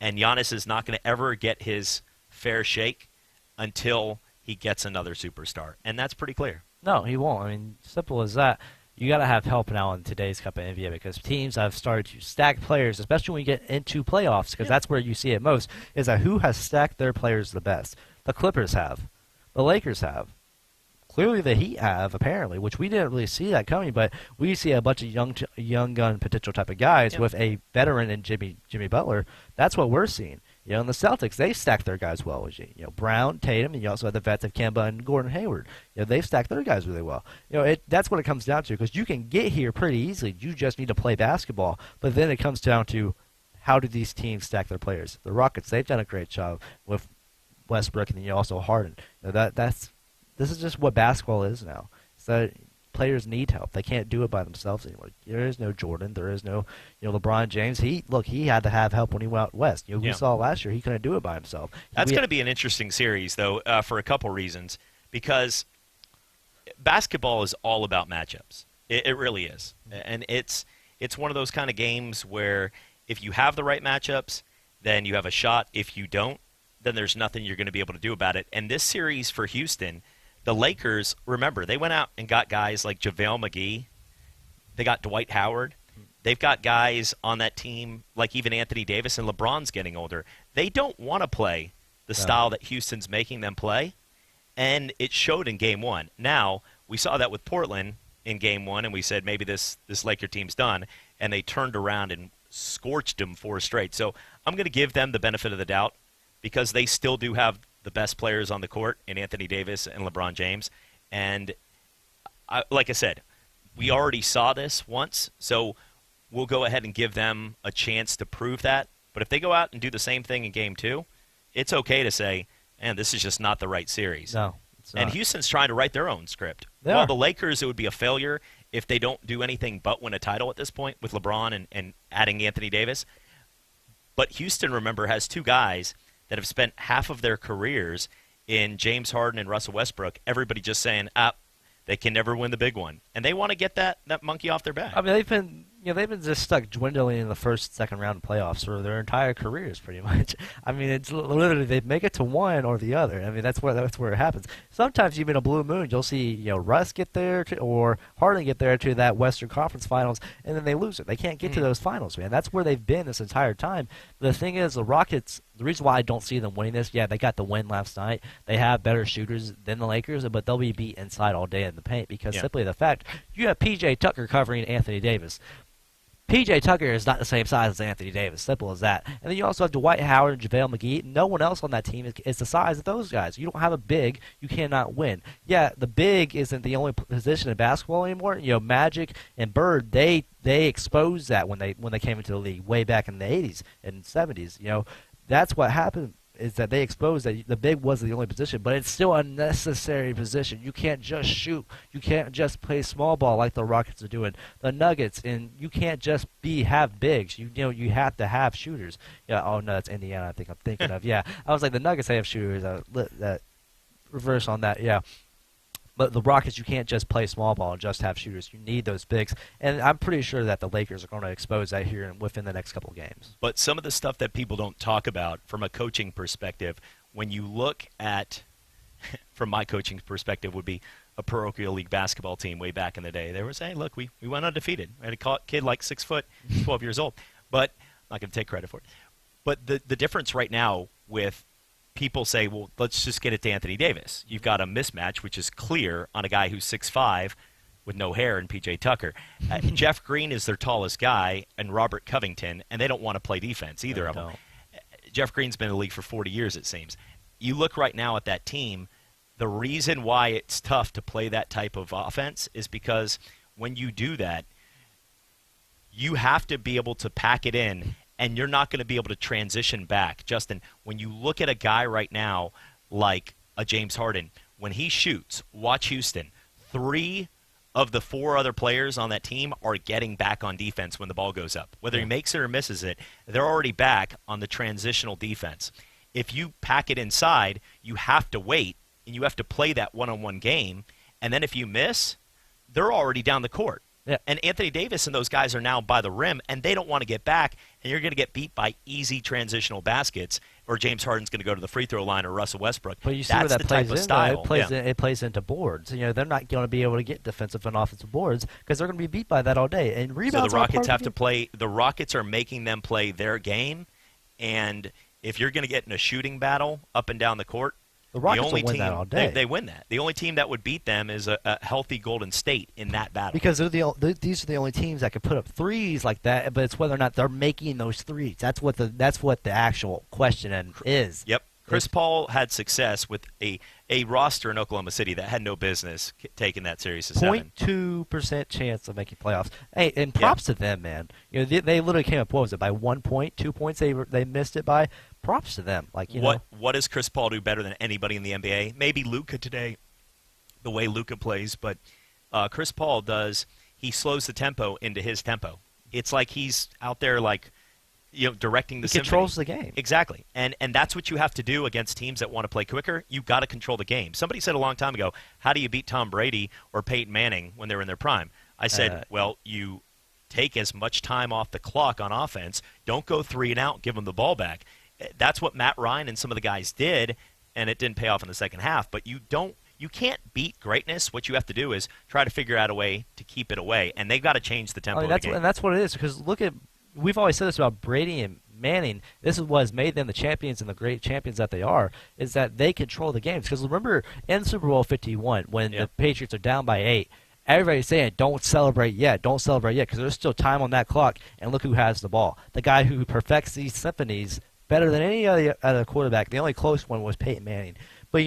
and Giannis is not going to ever get his fair shake until he gets another superstar, and that's pretty clear. No, he won't. I mean, simple as that. You got to have help now in today's Cup of NBA because teams have started to stack players, especially when we get into playoffs, because that's where you see it most, is that who has stacked their players the best. The Clippers have. The Lakers have. Clearly the Heat have, apparently, which we didn't really see that coming, but we see a bunch of young gun potential type of guys with a veteran in Jimmy Butler. That's what we're seeing. And the Celtics, they stack their guys well. Brown, Tatum, and you also have the vets of Kemba and Gordon Hayward. They've stacked their guys really well. That's what it comes down to because you can get here pretty easily. You just need to play basketball. But then it comes down to how do these teams stack their players. The Rockets, they've done a great job with Westbrook and then also Harden. This is just what basketball is now. So players need help. They can't do it by themselves anymore. There is no Jordan. There is no, LeBron James. He had to have help when he went out west. We saw last year he couldn't do it by himself. That's going to be an interesting series, though, for a couple reasons. Because basketball is all about matchups. It really is. And it's one of those kind of games where if you have the right matchups, then you have a shot. If you don't, then there's nothing you're going to be able to do about it. And this series for Houston, the Lakers, remember, they went out and got guys like JaVale McGee. They got Dwight Howard. They've got guys on that team like even Anthony Davis, and LeBron's getting older. They don't want to play the style that Houston's making them play, and it showed in Game 1. Now, we saw that with Portland in Game 1, and we said maybe this Laker team's done, and they turned around and scorched them 4 straight. So I'm going to give them the benefit of the doubt because they still do have the best players on the court in Anthony Davis and LeBron James. And like I said, we already saw this once, so we'll go ahead and give them a chance to prove that. But if they go out and do the same thing in Game 2, it's okay to say, man, this is just not the right series. No, it's not. And Houston's trying to write their own script. They While are. the Lakers, it would be a failure if they don't do anything but win a title at this point with LeBron and adding Anthony Davis. But Houston, remember, has 2 guys that have spent half of their careers in James Harden and Russell Westbrook. Everybody just saying, they can never win the big one. And they want to get that monkey off their back. I mean, they've been just stuck dwindling in the first, second round of playoffs for their entire careers, pretty much. I mean, it's literally they make it to one or the other. I mean, that's where it happens. Sometimes even a blue moon, you'll see Russ get there or Harden get there to that Western Conference Finals, and then they lose it. They can't get to those finals, man. That's where they've been this entire time. The thing is, the Rockets. The reason why I don't see them winning this, they got the win last night. They have better shooters than the Lakers, but they'll be beat inside all day in the paint because simply the fact you have P.J. Tucker covering Anthony Davis. P.J. Tucker is not the same size as Anthony Davis. Simple as that. And then you also have Dwight Howard and JaVale McGee. No one else on that team is the size of those guys. You don't have a big, you cannot win. Yeah, the big isn't the only position in basketball anymore. Magic and Bird, they exposed that when they came into the league way back in the 80s and 70s. That's what happened, is that they exposed that the big wasn't the only position, but it's still a necessary position. You can't just shoot. You can't just play small ball like the Rockets are doing. The Nuggets, and you can't just have bigs. You have to have shooters. Oh no, that's Indiana. I think I'm thinking of. Yeah, I was like the Nuggets. They have shooters. That reverse on that. Yeah. But the Rockets, you can't just play small ball and just have shooters. You need those bigs. And I'm pretty sure that the Lakers are going to expose that here within the next couple of games. But some of the stuff that people don't talk about from a coaching perspective, when you look at, from my coaching perspective, would be a parochial league basketball team way back in the day. They were saying, look, we went undefeated. We had a kid like 6 foot, 12 years old. But I'm not going to take credit for it. But the difference right now with people say, well, let's just get it to Anthony Davis. You've got a mismatch, which is clear on a guy who's 6'5", with no hair, and P.J. Tucker. Jeff Green is their tallest guy, and Robert Covington, and they don't want to play defense, either of them. Jeff Green's been in the league for 40 years, it seems. You look right now at that team, the reason why it's tough to play that type of offense is because when you do that, you have to be able to pack it in, and you're not going to be able to transition back. Justin, when you look at a guy right now like a James Harden, when he shoots, watch Houston, 3 of the 4 other players on that team are getting back on defense when the ball goes up. Whether he makes it or misses it, they're already back on the transitional defense. If you pack it inside, you have to wait, and you have to play that one-on-one game, and then if you miss, they're already down the court. Yeah. And Anthony Davis and those guys are now by the rim, and they don't want to get back, and you're going to get beat by easy transitional baskets, or James Harden's going to go to the free throw line, or Russell Westbrook. But you see That's where that the plays type of in, style. It plays into boards. They're not going to be able to get defensive and offensive boards because they're going to be beat by that all day. And rebounds. So the Rockets have to play. The Rockets are making them play their game, and if you're going to get in a shooting battle up and down the court, the Rockets only will win team, that all day. They win that. The only team that would beat them is a healthy Golden State in that battle. Because these are the only teams that can put up threes like that, but it's whether or not they're making those threes. That's what the actual question is. Yep. Chris Paul had success with a roster in Oklahoma City that had no business taking that series to 7. 0.2% chance of making playoffs. Hey, and props to them, man. They literally came up, what was it, by 1 point, 2 points they missed it by. Props to them. What does Chris Paul do better than anybody in the NBA? Maybe Luka today, the way Luka plays, but Chris Paul does, he slows the tempo into his tempo. It's like he's out there like, directing the He symphony. controls the game. Exactly. And that's what you have to do against teams that want to play quicker. You've got to control the game. Somebody said a long time ago, how do you beat Tom Brady or Peyton Manning when they're in their prime? I said, well, you take as much time off the clock on offense. Don't go 3 and out, give them the ball back. That's what Matt Ryan and some of the guys did, and it didn't pay off in the second half. But you can't beat greatness. What you have to do is try to figure out a way to keep it away, and they've got to change the tempo of the game. And that's what it is, because we've always said this about Brady and Manning. This is what has made them the champions and the great champions that they are, is that they control the games. Because remember, in Super Bowl 51, when the Patriots are down by 8, everybody's saying, don't celebrate yet, because there's still time on that clock, and look who has the ball. The guy who perfects these symphonies better than any other quarterback. The only close one was Peyton Manning. But,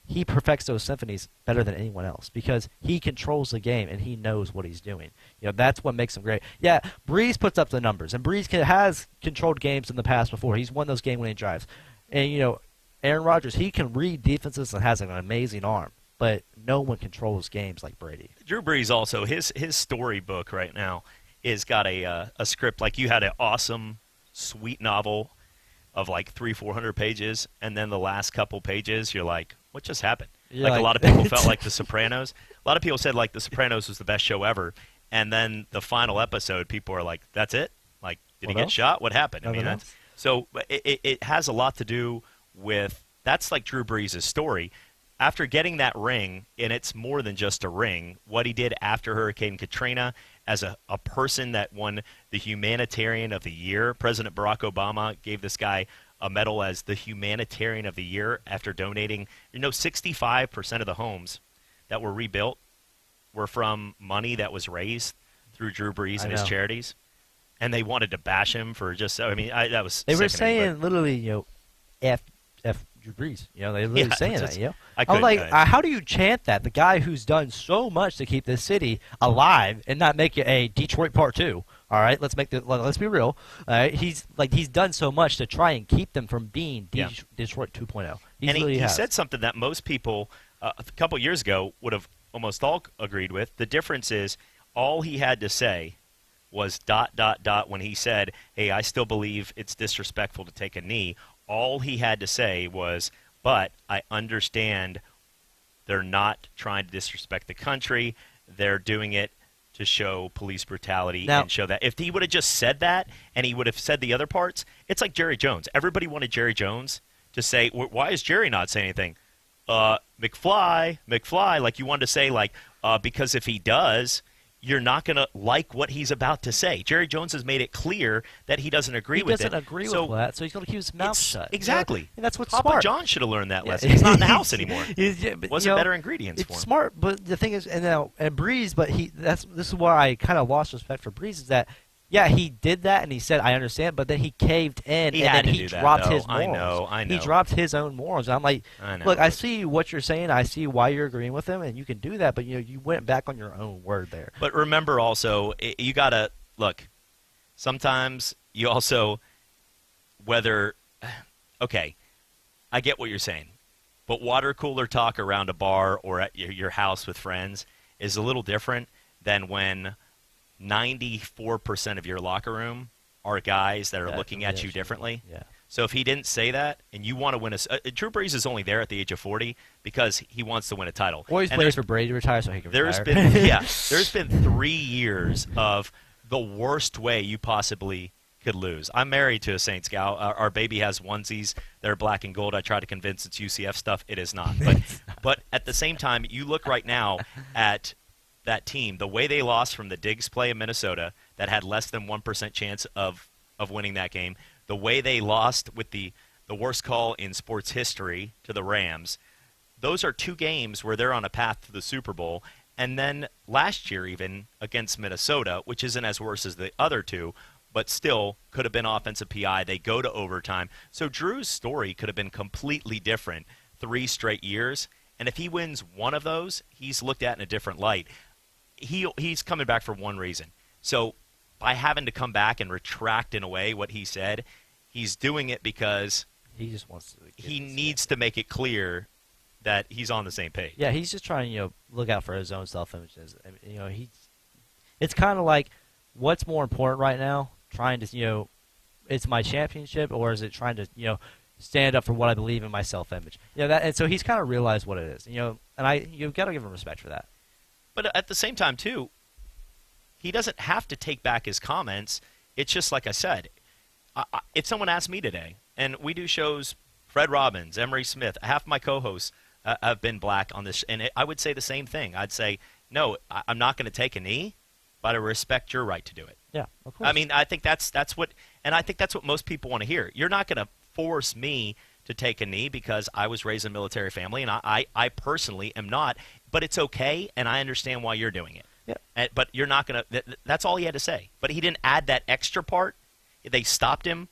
he perfects those symphonies better than anyone else because he controls the game and he knows what he's doing. That's what makes him great. Yeah, Breeze puts up the numbers, and Breeze has controlled games in the past before. He's won those game-winning drives. And, Aaron Rodgers, he can read defenses and has an amazing arm, but no one controls games like Brady. Drew Brees also, his storybook right now is got a script. Like, you had an awesome, sweet novel of like 300-400 pages, and then the last couple pages, you're like, what just happened? You're a lot of people felt like The Sopranos. A lot of people said like The Sopranos was the best show ever, and then the final episode, people are like, that's it? Like, did he get shot? What happened? So it has a lot to do with, that's like Drew Brees' story. After getting that ring, and it's more than just a ring, what he did after Hurricane Katrina as a person that won the Humanitarian of the Year. President Barack Obama gave this guy a medal as the Humanitarian of the Year after donating. 65% of the homes that were rebuilt were from money that was raised through Drew Brees and his charities. And they wanted to bash him for just, that was They were sickening, saying literally, F Drew Brees. They were literally saying that, I'm like, how do you chant that? The guy who's done so much to keep this city alive and not make it a Detroit Part 2. All right, let's be real. He's done so much to try and keep them from being Detroit 2.0. He said something that most people a couple years ago would have almost all agreed with. The difference is all he had to say was ... when he said, hey, I still believe it's disrespectful to take a knee. All he had to say was, but I understand they're not trying to disrespect the country. They're doing it to show police brutality and show that. If he would have just said that and he would have said the other parts, it's like Jerry Jones. Everybody wanted Jerry Jones to say, why is Jerry not saying anything? McFly, like you wanted to say, like, because if he does, you're not going to like what he's about to say. Jerry Jones has made it clear that he doesn't agree with it. He doesn't agree with that, so he's going to keep his mouth shut. Exactly. And that's what's Papa smart. John should have learned that lesson. He's not in the house anymore. Wasn't better ingredients for him. It's smart, but the thing is, and Breeze, but this is where I kind of lost respect for Breeze, is that, yeah, he did that, and he said, I understand, but then he caved in, and then he dropped his morals. I know. He dropped his own morals. And I'm like, look, I see what you're saying. I see why you're agreeing with him, and you can do that, but you went back on your own word there. But remember also, you got to, look, sometimes you also, okay, I get what you're saying, but water cooler talk around a bar or at your house with friends is a little different than when 94% of your locker room are guys that are looking at you differently. Yeah. So if he didn't say that, and you want to win Drew Brees is only there at the age of 40 because he wants to win a title. Or he's waiting for Brady to retire so he can retire. There's been 3 years of the worst way you possibly could lose. I'm married to a Saints gal. Our baby has onesies. They're black and gold. I try to convince it's UCF stuff. It is not. But at the same time, you look right now at that team, the way they lost from the Diggs play in Minnesota that had less than 1% chance of winning that game, the way they lost with the worst call in sports history to the Rams, those are 2 games where they're on a path to the Super Bowl. And then last year even against Minnesota, which isn't as worse as the other 2, but still could have been offensive PI. They go to overtime. So Drew's story could have been completely different 3 straight years. And if he wins one of those, he's looked at in a different light. He's coming back for one reason. So by having to come back and retract in a way what he said, he's doing it because he just wants to. He needs to make it clear that he's on the same page. Yeah, he's just trying to look out for his own self-image. It's kind of like, what's more important right now? Trying to it's my championship, or is it trying to stand up for what I believe in my self-image? And so he's kind of realized what it is. And you've got to give him respect for that. But at the same time too, he doesn't have to take back his comments. It's just like I said. If someone asked me today, and we do shows, Fred Robbins, Emery Smith, half my co-hosts have been black on this, and I would say the same thing. I'd say, no, I'm not going to take a knee, but I respect your right to do it. Yeah, of course. I mean, I think that's what, and I think that's what most people want to hear. You're not going to force me to take a knee because I was raised in a military family, and I personally am not, but it's okay, and I understand why you're doing it. Yeah. But you're not going to, that's all he had to say. But he didn't add that extra part. They stopped him.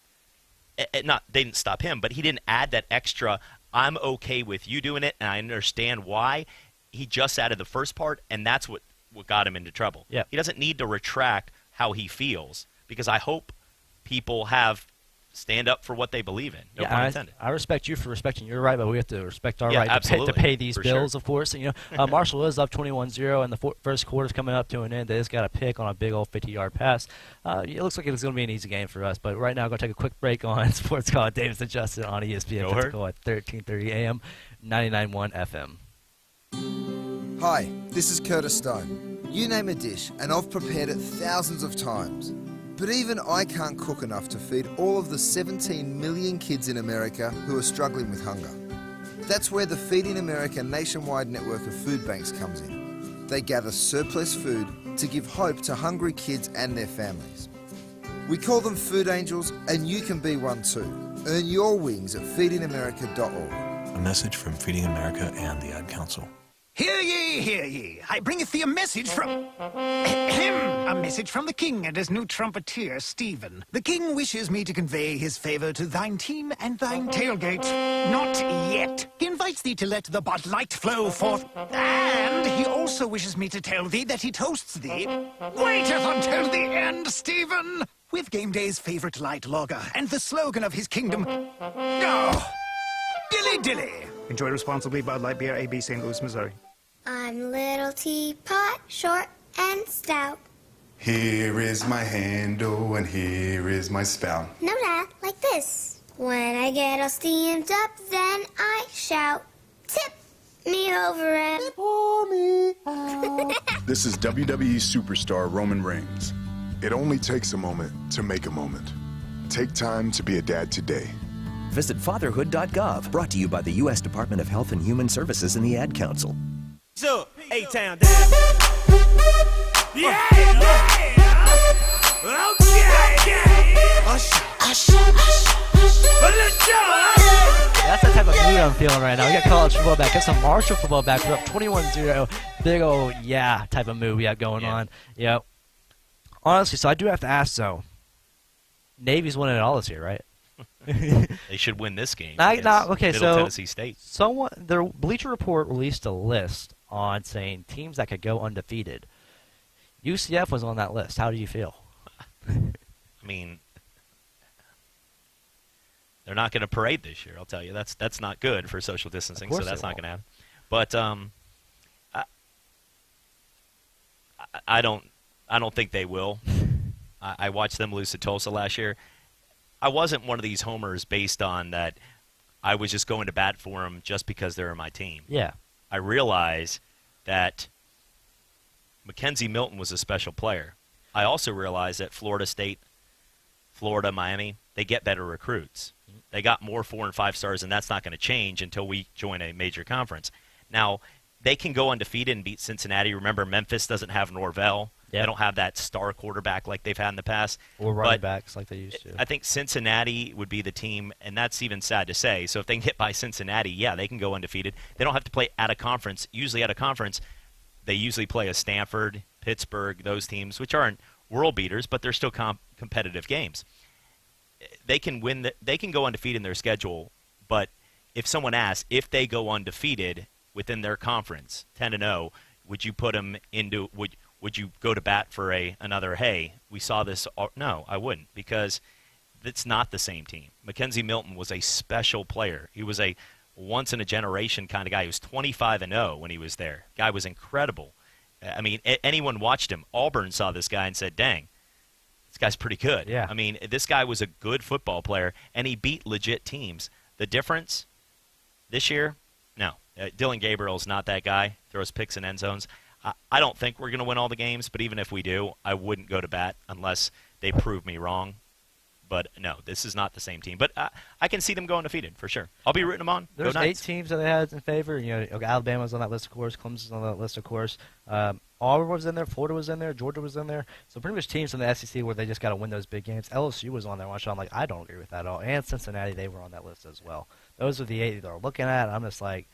They didn't stop him, but he didn't add that extra, I'm okay with you doing it, and I understand why. He just added the first part, and that's what got him into trouble. Yeah. He doesn't need to retract how he feels, because I hope people stand up for what they believe in. No pun intended. I respect you for respecting your right, but we have to respect our Yeah, right to pay these for bills, sure. of course. Marshall is up 21-0, and the first quarter's coming up to an end. They just got a pick on a big old 50-yard pass. It looks like it's going to be an easy game for us, but right now I'm going to take a quick break on Sports Call Davis and Justin on ESPN Pensacola at 1330 AM, 99.1 FM. Hi, this is Curtis Stone. You name a dish, and I've prepared it thousands of times. But even I can't cook enough to feed all of the 17 million kids in America who are struggling with hunger. That's where the Feeding America nationwide network of food banks comes in. They gather surplus food to give hope to hungry kids and their families. We call them food angels, and you can be one too. Earn your wings at feedingamerica.org. A message from Feeding America and the Ad Council. Hear ye, hear ye. I bringeth thee a message from... a message from the king and his new trumpeter, Stephen. The king wishes me to convey his favour to thine team and thine tailgate. Not yet. He invites thee to let the Bud Light flow forth. And he also wishes me to tell thee that he toasts thee. Waiteth until the end, Stephen. With game day's favourite light lager and the slogan of his kingdom. Oh, dilly dilly. Enjoy responsibly. Bud Light Beer, AB, St. Louis, Missouri. I'm little teapot, short and stout. Here is my handle and here is my spout. No, Dad, like this. When I get all steamed up, then I shout, tip me over and pour me out. This is WWE superstar Roman Reigns. It only takes a moment to make a moment. Take time to be a dad today. Visit fatherhood.gov, brought to you by the U.S. Department of Health and Human Services and the Ad Council. So, A-Town down. Yeah, yeah. Okay. That's the type of mood I'm feeling right now. We got college football back. Got some Marshall football back. We're up 21-0. Big old type of mood we have going on. Yep. Honestly, so I do have to ask, though. Navy's winning it all this year, right? They should win this game. Okay, Middle so Tennessee State. The Bleacher Report released a list on saying teams that could go undefeated. UCF was on that list. How do you feel? I mean, they're not going to parade this year. I'll tell you, that's not good for social distancing. So that's not going to happen. But I don't think they will. I watched them lose to Tulsa last year. I wasn't one of these homers based on that I was just going to bat for them just because they're my team. Yeah. I realize that Mackenzie Milton was a special player. I also realize that Florida State, Florida, Miami, they get better recruits. They got more 4 and 5 stars, and that's not going to change until we join a major conference. Now, they can go undefeated and beat Cincinnati. Remember, Memphis doesn't have Norvell. Yep. They don't have that star quarterback like they've had in the past. Or running backs like they used to. I think Cincinnati would be the team, and that's even sad to say. So if they can get by Cincinnati, yeah, they can go undefeated. They don't have to play at a conference. Usually at a conference, they usually play a Stanford, Pittsburgh, those teams, which aren't world beaters, but they're still competitive games. They can win. They can go undefeated in their schedule, but if someone asks if they go undefeated within their conference, 10-0, would you put them into would you go to bat for another, hey, we saw this? No, I wouldn't, because it's not the same team. Mackenzie Milton was a special player. He was a once-in-a-generation kind of guy. He was 25-0 when he was there. Guy was incredible. I mean, anyone watched him. Auburn saw this guy and said, dang, this guy's pretty good. Yeah. I mean, this guy was a good football player, and he beat legit teams. The difference this year, no. Dylan Gabriel's not that guy. Throws picks in end zones. I don't think we're going to win all the games, but even if we do, I wouldn't go to bat unless they prove me wrong. But, no, this is not the same team. But I can see them going undefeated, for sure. I'll be rooting them on. There's Go 8 Knights. teams that they had in favor. You know, Alabama's on that list, of course. Clemson's on that list, of course. Auburn was in there. Florida was in there. Georgia was in there. So pretty much teams in the SEC where they just got to win those big games. LSU was on there. I'm like, I don't agree with that at all. And Cincinnati, they were on that list as well. Those are the 8 they're looking at. I'm just like,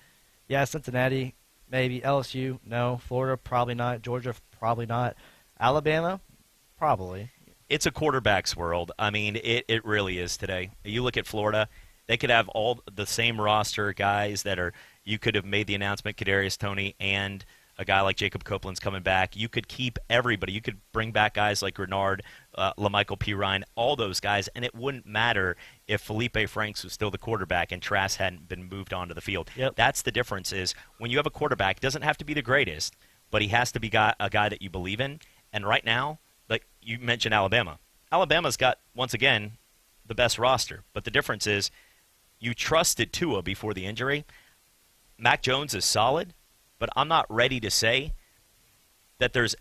yeah, Cincinnati, maybe. LSU, no. Florida, probably not. Georgia, probably not. Alabama, probably. It's a quarterback's world. I mean, it really is today. You look at Florida, they could have all the same roster guys that are – you could have made the announcement, Kadarius Toney and a guy like Jacob Copeland's coming back. You could keep everybody. You could bring back guys like Grenard, LaMichael Pirine, all those guys, and it wouldn't matter if Felipe Franks was still the quarterback and Trask hadn't been moved onto the field. Yep. That's the difference is when you have a quarterback, it doesn't have to be the greatest, but he has to be a guy that you believe in. And right now, like you mentioned Alabama. Alabama's got, once again, the best roster. But the difference is you trusted Tua before the injury. Mac Jones is solid, but I'm not ready to say that there's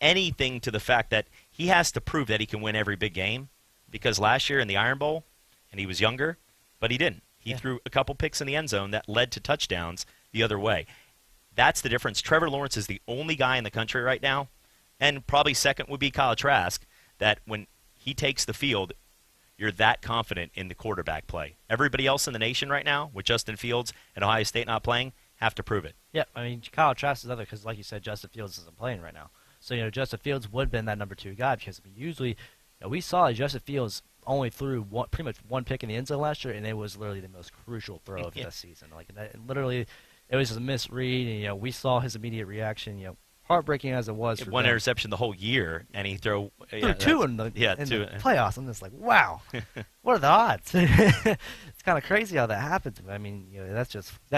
anything to the fact that he has to prove that he can win every big game because last year in the Iron Bowl, and he was younger, but he didn't. He threw a couple picks in the end zone that led to touchdowns the other way. That's the difference. Trevor Lawrence is the only guy in the country right now, and probably second would be Kyle Trask, that when he takes the field, you're that confident in the quarterback play. Everybody else in the nation right now, with Justin Fields and Ohio State not playing, have to prove it. Yeah, I mean, Kyle Trask is other because, like you said, Justin Fields isn't playing right now. So, you know, Justin Fields would have been that number 2 guy because usually, you know, we saw Justin Fields only threw pretty much one pick in the end zone last year, and it was literally the most crucial throw of the season. Like, literally, it was a misread, and, you know, we saw his immediate reaction, you know, heartbreaking as it was. For one them. interception the whole year, and he threw 2 in the playoffs. I'm just like, wow, what are the odds? It's kind of crazy how that happens. I mean, you know, that's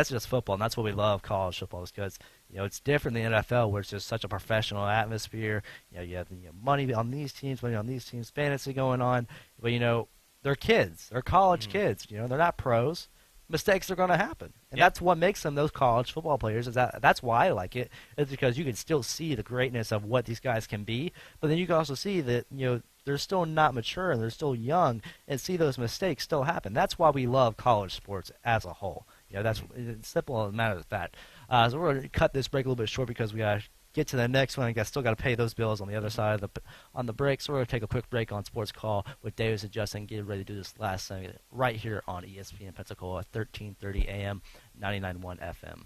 just football, and that's what we love college football is because, you know, it's different than the NFL where it's just such a professional atmosphere. You know, you have money on these teams, money on these teams, fantasy going on, but you know, they're kids, they're college kids. You know, they're not pros. Mistakes are going to happen, and that's what makes them those college football players. That's why I like it. Is because you can still see the greatness of what these guys can be, but then you can also see that, you know, they're still not mature and they're still young, and see those mistakes still happen. That's why we love college sports as a whole. You know, that's it's simple as a matter of fact. So we're going to cut this break a little bit short because we got to get to the next one. I still got to pay those bills on the other side of on the break. So we're going to take a quick break on Sports Call with Davis and Justin. Get ready to do this last segment right here on ESPN Pensacola, 1330 AM, 99.1 FM.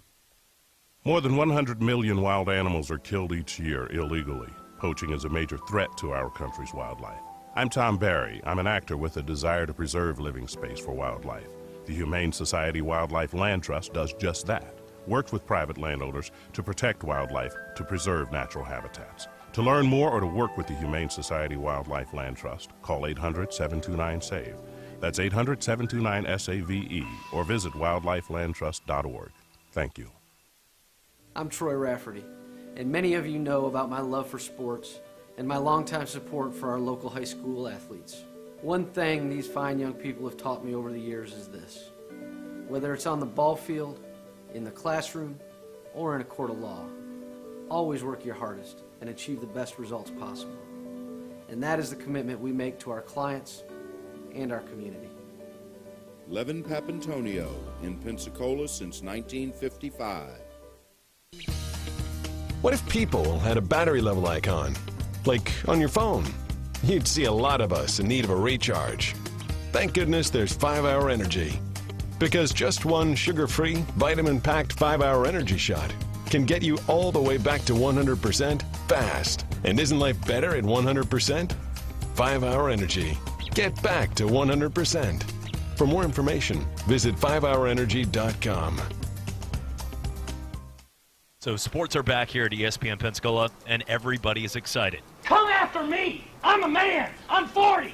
More than 100 million wild animals are killed each year illegally. Poaching is a major threat to our country's wildlife. I'm Tom Barry. I'm an actor with a desire to preserve living space for wildlife. The Humane Society Wildlife Land Trust does just that. Works with private landowners to protect wildlife, to preserve natural habitats. To learn more or to work with the Humane Society Wildlife Land Trust, call 800-729-SAVE. That's 800-729-SAVE, or visit wildlifelandtrust.org. Thank you. I'm Troy Rafferty, and many of you know about my love for sports and my longtime support for our local high school athletes. One thing these fine young people have taught me over the years is this: whether it's on the ball field, in the classroom, or in a court of law, always work your hardest and achieve the best results possible. And that is the commitment we make to our clients and our community. Levin Papantonio in Pensacola since 1955. What if people had a battery level icon, like on your phone? You'd see a lot of us in need of a recharge. Thank goodness there's 5-Hour Energy. Because just one sugar-free, vitamin-packed 5-Hour Energy shot can get you all the way back to 100% fast. And isn't life better at 100%? 5-Hour Energy. Get back to 100%. For more information, visit 5hourenergy.com. So sports are back here at ESPN Pensacola, and everybody is excited. Come after me! I'm a man! I'm 40!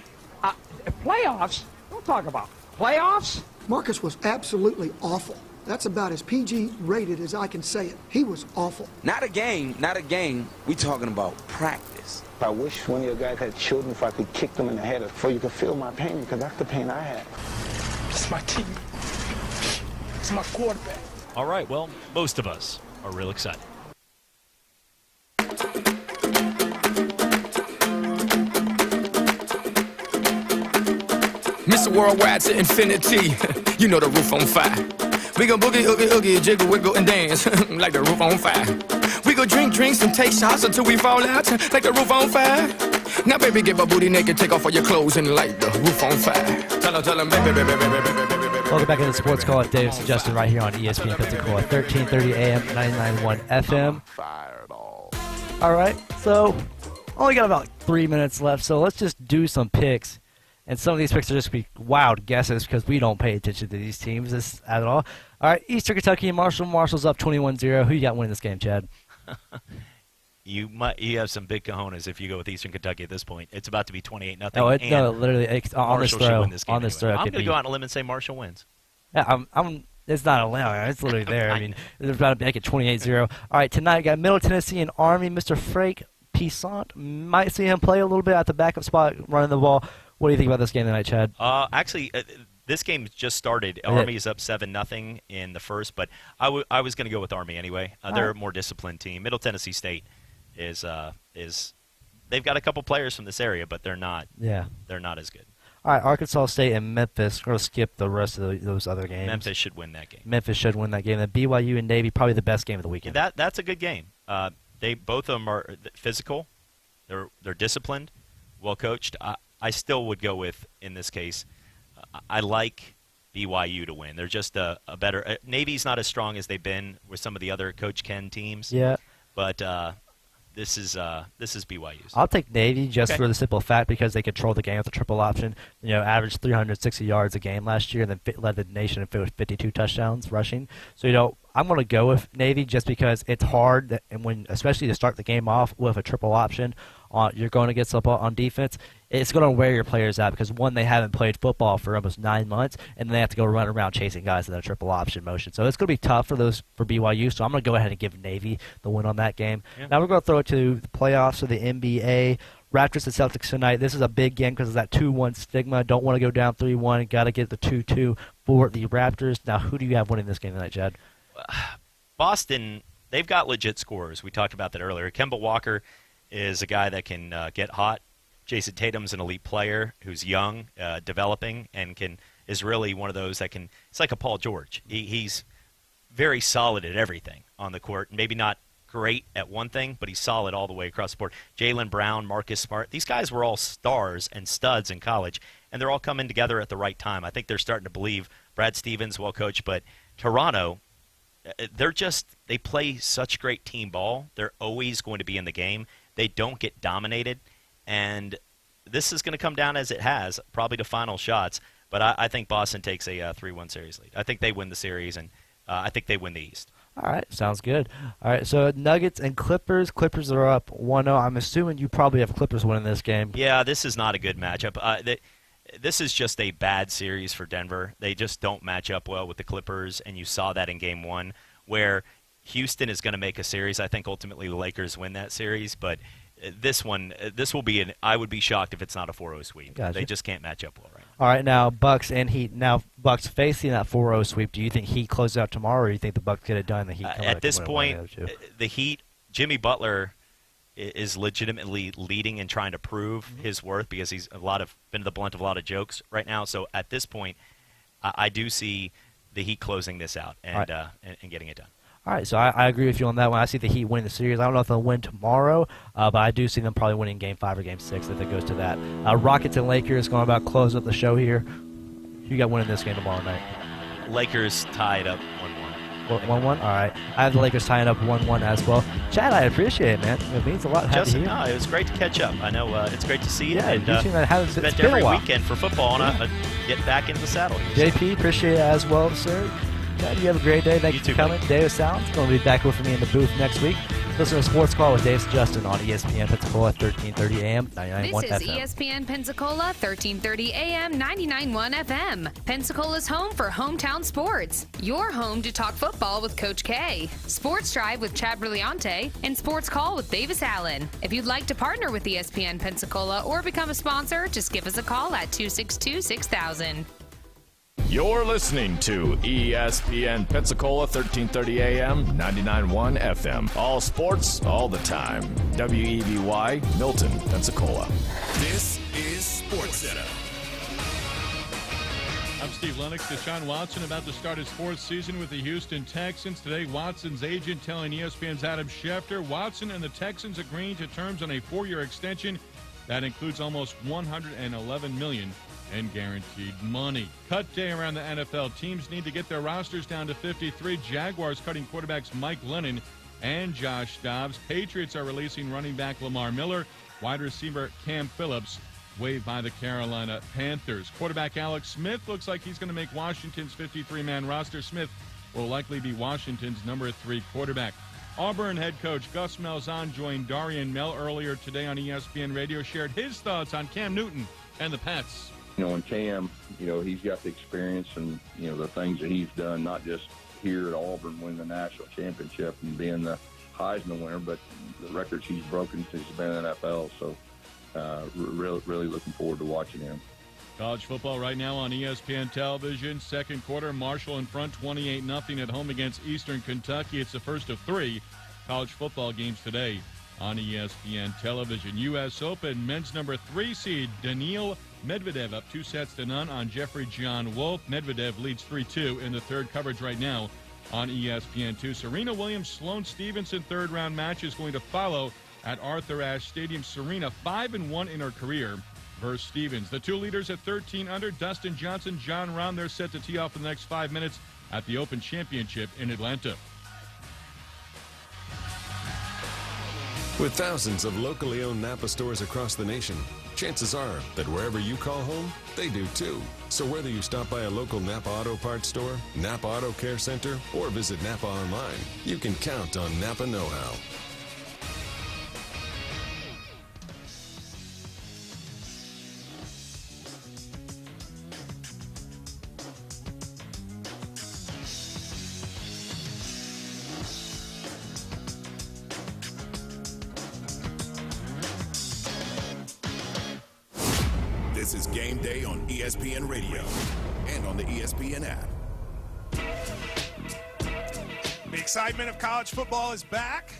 Playoffs? Don't talk about playoffs. Marcus was absolutely awful. That's about as PG rated as I can say it. He was awful. Not a game, not a game. We talking about practice. I wish one of your guys had children if I could kick them in the head so you could feel my pain, because that's the pain I have. It's my team. It's my quarterback. All right, well, most of us are real excited. Mr. Worldwide to infinity. You know the roof on fire. We gon' boogie, oogie, oogie, jiggle, wiggle, and dance like the roof on fire. We go drink drinks and take shots until we fall out like the roof on fire. Now, baby, get my booty naked, take off all your clothes and light the roof on fire. Tell them, baby, baby, baby, baby, baby, baby. Welcome back to the Sports Call at Dave Suggested right here on ESPN Pensacola, 1330 AM, 99.1 FM. All right, so only got about 3 minutes left, so let's just do some picks. And some of these picks are just be wild guesses because we don't pay attention to these teams at all. All right, Eastern Kentucky and Marshall. Marshall's up 21-0. Who you got winning this game, Chad? You have some big cojones if you go with Eastern Kentucky at this point. It's about to be 28-0. No, literally on this throw. On this throw, I'm going to go out on a limb and say Marshall wins. Yeah, it's not allowed. It's literally there. I mean, they're about to make it 28-0. All right, tonight we got Middle Tennessee and Army. Mr. Frank Pisant might see him play a little bit at the backup spot, running the ball. What do you think about this game tonight, Chad? Actually, this game just started. Army is up 7-0 in the first, but I was going to go with Army anyway. They're a more disciplined team. Middle Tennessee State is they've got a couple players from this area, but they're not. Yeah, they're not as good. All right, Arkansas State and Memphis. We're going to skip the rest of those other games. Memphis should win that game. Memphis should win that game. Then BYU and Navy, probably the best game of the weekend. That's a good game. Both of them are physical. They're disciplined, well coached. I still would go with, in this case, I like BYU to win. They're just a better Navy's not as strong as they've been with some of the other Coach Ken teams. Yeah. But this is BYU's. I'll take Navy just for the simple fact because they control the game with the triple option. You know, averaged 360 yards a game last year, and then led the nation in 52 touchdowns rushing. So, you know, I'm going to go with Navy just because it's hard, and especially to start the game off with a triple option, you're going to get some on defense. It's going to wear your players out because, one, they haven't played football for almost 9 months, and they have to go run around chasing guys in a triple option motion. So it's going to be tough for BYU, so I'm going to go ahead and give Navy the win on that game. Yeah. Now we're going to throw it to the playoffs of the NBA. Raptors and Celtics tonight. This is a big game because of that 2-1 stigma. Don't want to go down 3-1. Got to get the 2-2 for the Raptors. Now, who do you have winning this game tonight, Chad? Boston, they've got legit scorers. We talked about that earlier. Kemba Walker is a guy that can get hot. Jason Tatum's an elite player who's young, developing, and is really one of those that can – it's like a Paul George. He's very solid at everything on the court. Maybe not great at one thing, but he's solid all the way across the board. Jaylen Brown, Marcus Smart, these guys were all stars and studs in college, and they're all coming together at the right time. I think they're starting to believe. Brad Stevens, well coached, but Toronto – they play such great team ball. They're always going to be in the game. They don't get dominated, and this is going to come down as it has, probably to final shots. But I think Boston takes a 3-1 series lead. I think they win the series, and I think they win the East. All right, sounds good. All right, so Nuggets and Clippers. Clippers are up 1-0. I'm assuming you probably have Clippers winning this game. Yeah, this is not a good matchup. This is just a bad series for Denver. They just don't match up well with the Clippers, and you saw that in Game 1 where Houston is going to make a series. I think ultimately the Lakers win that series, but this will be I would be shocked if it's not a 4-0 sweep. Gotcha. They just can't match up well right now. All right, now Bucks and Heat. Now Bucks facing that 4-0 sweep. Do you think Heat closes out tomorrow, or do you think the Bucks get it done? The Heat at this point, the Heat, Jimmy Butler is legitimately leading and trying to prove his worth because he's been the blunt of a lot of jokes right now. So at this point, I do see the Heat closing this out and getting it done. All right, so I agree with you on that one. I see the Heat winning the series. I don't know if they'll win tomorrow, but I do see them probably winning Game 5 or Game 6 if it goes to that. Rockets and Lakers going about close up the show here. Who you got winning this game tomorrow night? Lakers tied up 1-1. 1-1? All right. I have the Lakers tying up 1-1 as well. Chad, I appreciate it, man. It means a lot. Justin, no, it was great to catch up. I know it's great to see you. Yeah, and spent been every a while. weekend for football, and get back into the saddle here. JP, appreciate it as well, sir. Chad, you have a great day. Thank you for coming. Day of Sounds going to be back with me in the booth next week. Listen to Sports Call with Dave and Justin on ESPN Pensacola, 1330 AM, 99.1 This is FM. ESPN Pensacola, 1330 AM, 99.1 FM. Pensacola's home for hometown sports. Your home to talk football with Coach K. Sports Drive with Chad Brillante and Sports Call with Davis Allen. If you'd like to partner with ESPN Pensacola or become a sponsor, just give us a call at 262-6000. You're listening to ESPN Pensacola, 1330 AM, 99.1 FM. All sports, all the time. WEBY, Milton, Pensacola. This is Sports Center. I'm Steve Lennox. Deshaun Watson about to start his fourth season with the Houston Texans. Today, Watson's agent telling ESPN's Adam Schefter Watson and the Texans agreeing to terms on a 4-year extension that includes almost $111 million in guaranteed money. Cut day around the NFL. Teams need to get their rosters down to 53. Jaguars cutting quarterbacks Mike Lennon and Josh Dobbs. Patriots are releasing running back Lamar Miller. Wide receiver Cam Phillips waived by the Carolina Panthers. Quarterback Alex Smith looks like he's going to make Washington's 53-man roster. Smith will likely be Washington's number 3 quarterback. Auburn head coach Gus Malzahn joined Darian Mel earlier today on ESPN Radio, shared his thoughts on Cam Newton and the Pats. You know, and Cam, you know, he's got the experience and, you know, the things that he's done, not just here at Auburn winning the national championship and being the Heisman winner, but the records he's broken since he's been in the NFL. So really looking forward to watching him. College football right now on ESPN television. Second quarter, Marshall in front 28-0 at home against Eastern Kentucky. It's the first of 3 college football games today on ESPN television. U.S. Open men's number 3 seed Daniil Medvedev up 2-0 on Jeffrey John Wolf. Medvedev leads 3-2 in the third. Coverage right now on ESPN2. Serena Williams, Sloane Stevenson third-round match is going to follow at Arthur Ashe Stadium. Serena 5-1 in her career versus Stevens. The 2 leaders at 13 under, Dustin Johnson, John Rahm, they're set to tee off in the next 5 minutes at the Open Championship in Atlanta. With thousands of locally owned Napa stores across the nation, chances are that wherever you call home, they do too. So whether you stop by a local Napa Auto Parts store, Napa Auto Care Center, or visit Napa online, you can count on Napa know-how. This is Game Day on ESPN Radio and on the ESPN app. The excitement of college football is back.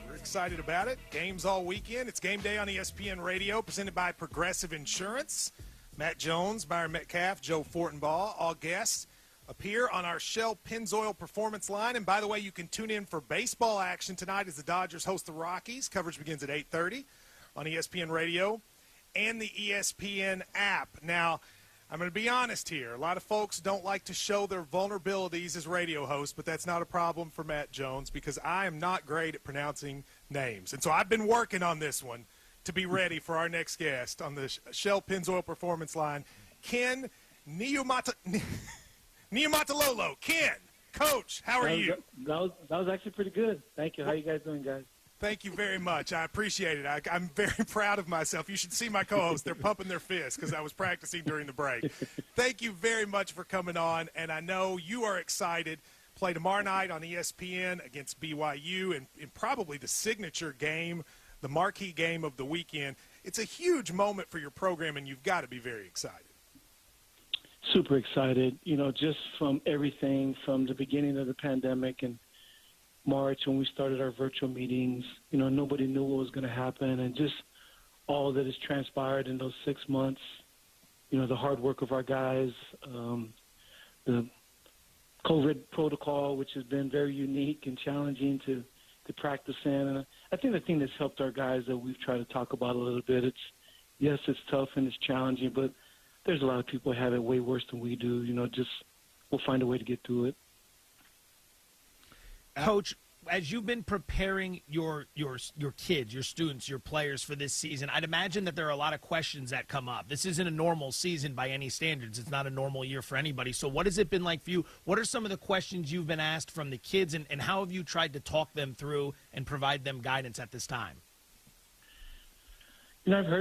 We're excited about it. Games all weekend. It's Game Day on ESPN Radio, presented by Progressive Insurance. Matt Jones, Byron Metcalf, Joe Fortenbaugh, all guests appear on our Shell Pennzoil Performance line. And by the way, you can tune in for baseball action tonight as the Dodgers host the Rockies. Coverage begins at 8:30 on ESPN Radio and the ESPN app. Now, I'm going to be honest here. A lot of folks don't like to show their vulnerabilities as radio hosts, but that's not a problem for Matt Jones because I am not great at pronouncing names. And so I've been working on this one to be ready for our next guest on the Shell Pennzoil Performance line, Ken Niumatalolo. Ken, Coach, how are you? That was actually pretty good. Thank you. How you guys doing, guys? Thank you very much. I appreciate it. I'm very proud of myself. You should see my co-hosts. They're pumping their fists because I was practicing during the break. Thank you very much for coming on, and I know you are excited. Play tomorrow night on ESPN against BYU and probably the signature game, the marquee game of the weekend. It's a huge moment for your program, and you've got to be very excited. Super excited, you know, just from everything from the beginning of the pandemic and March when we started our virtual meetings. You know, nobody knew what was going to happen, and just all that has transpired in those 6 months, you know, the hard work of our guys, the COVID protocol, which has been very unique and challenging to practice in. And I think the thing that's helped our guys that we've tried to talk about a little bit, yes, it's tough and it's challenging, but there's a lot of people who have it way worse than we do. You know, just we'll find a way to get through it. Coach, as you've been preparing your kids, your students, your players for this season, I'd imagine that there are a lot of questions that come up. This isn't a normal season by any standards. It's not a normal year for anybody. So what has it been like for you? What are some of the questions you've been asked from the kids, and how have you tried to talk them through and provide them guidance at this time? I've heard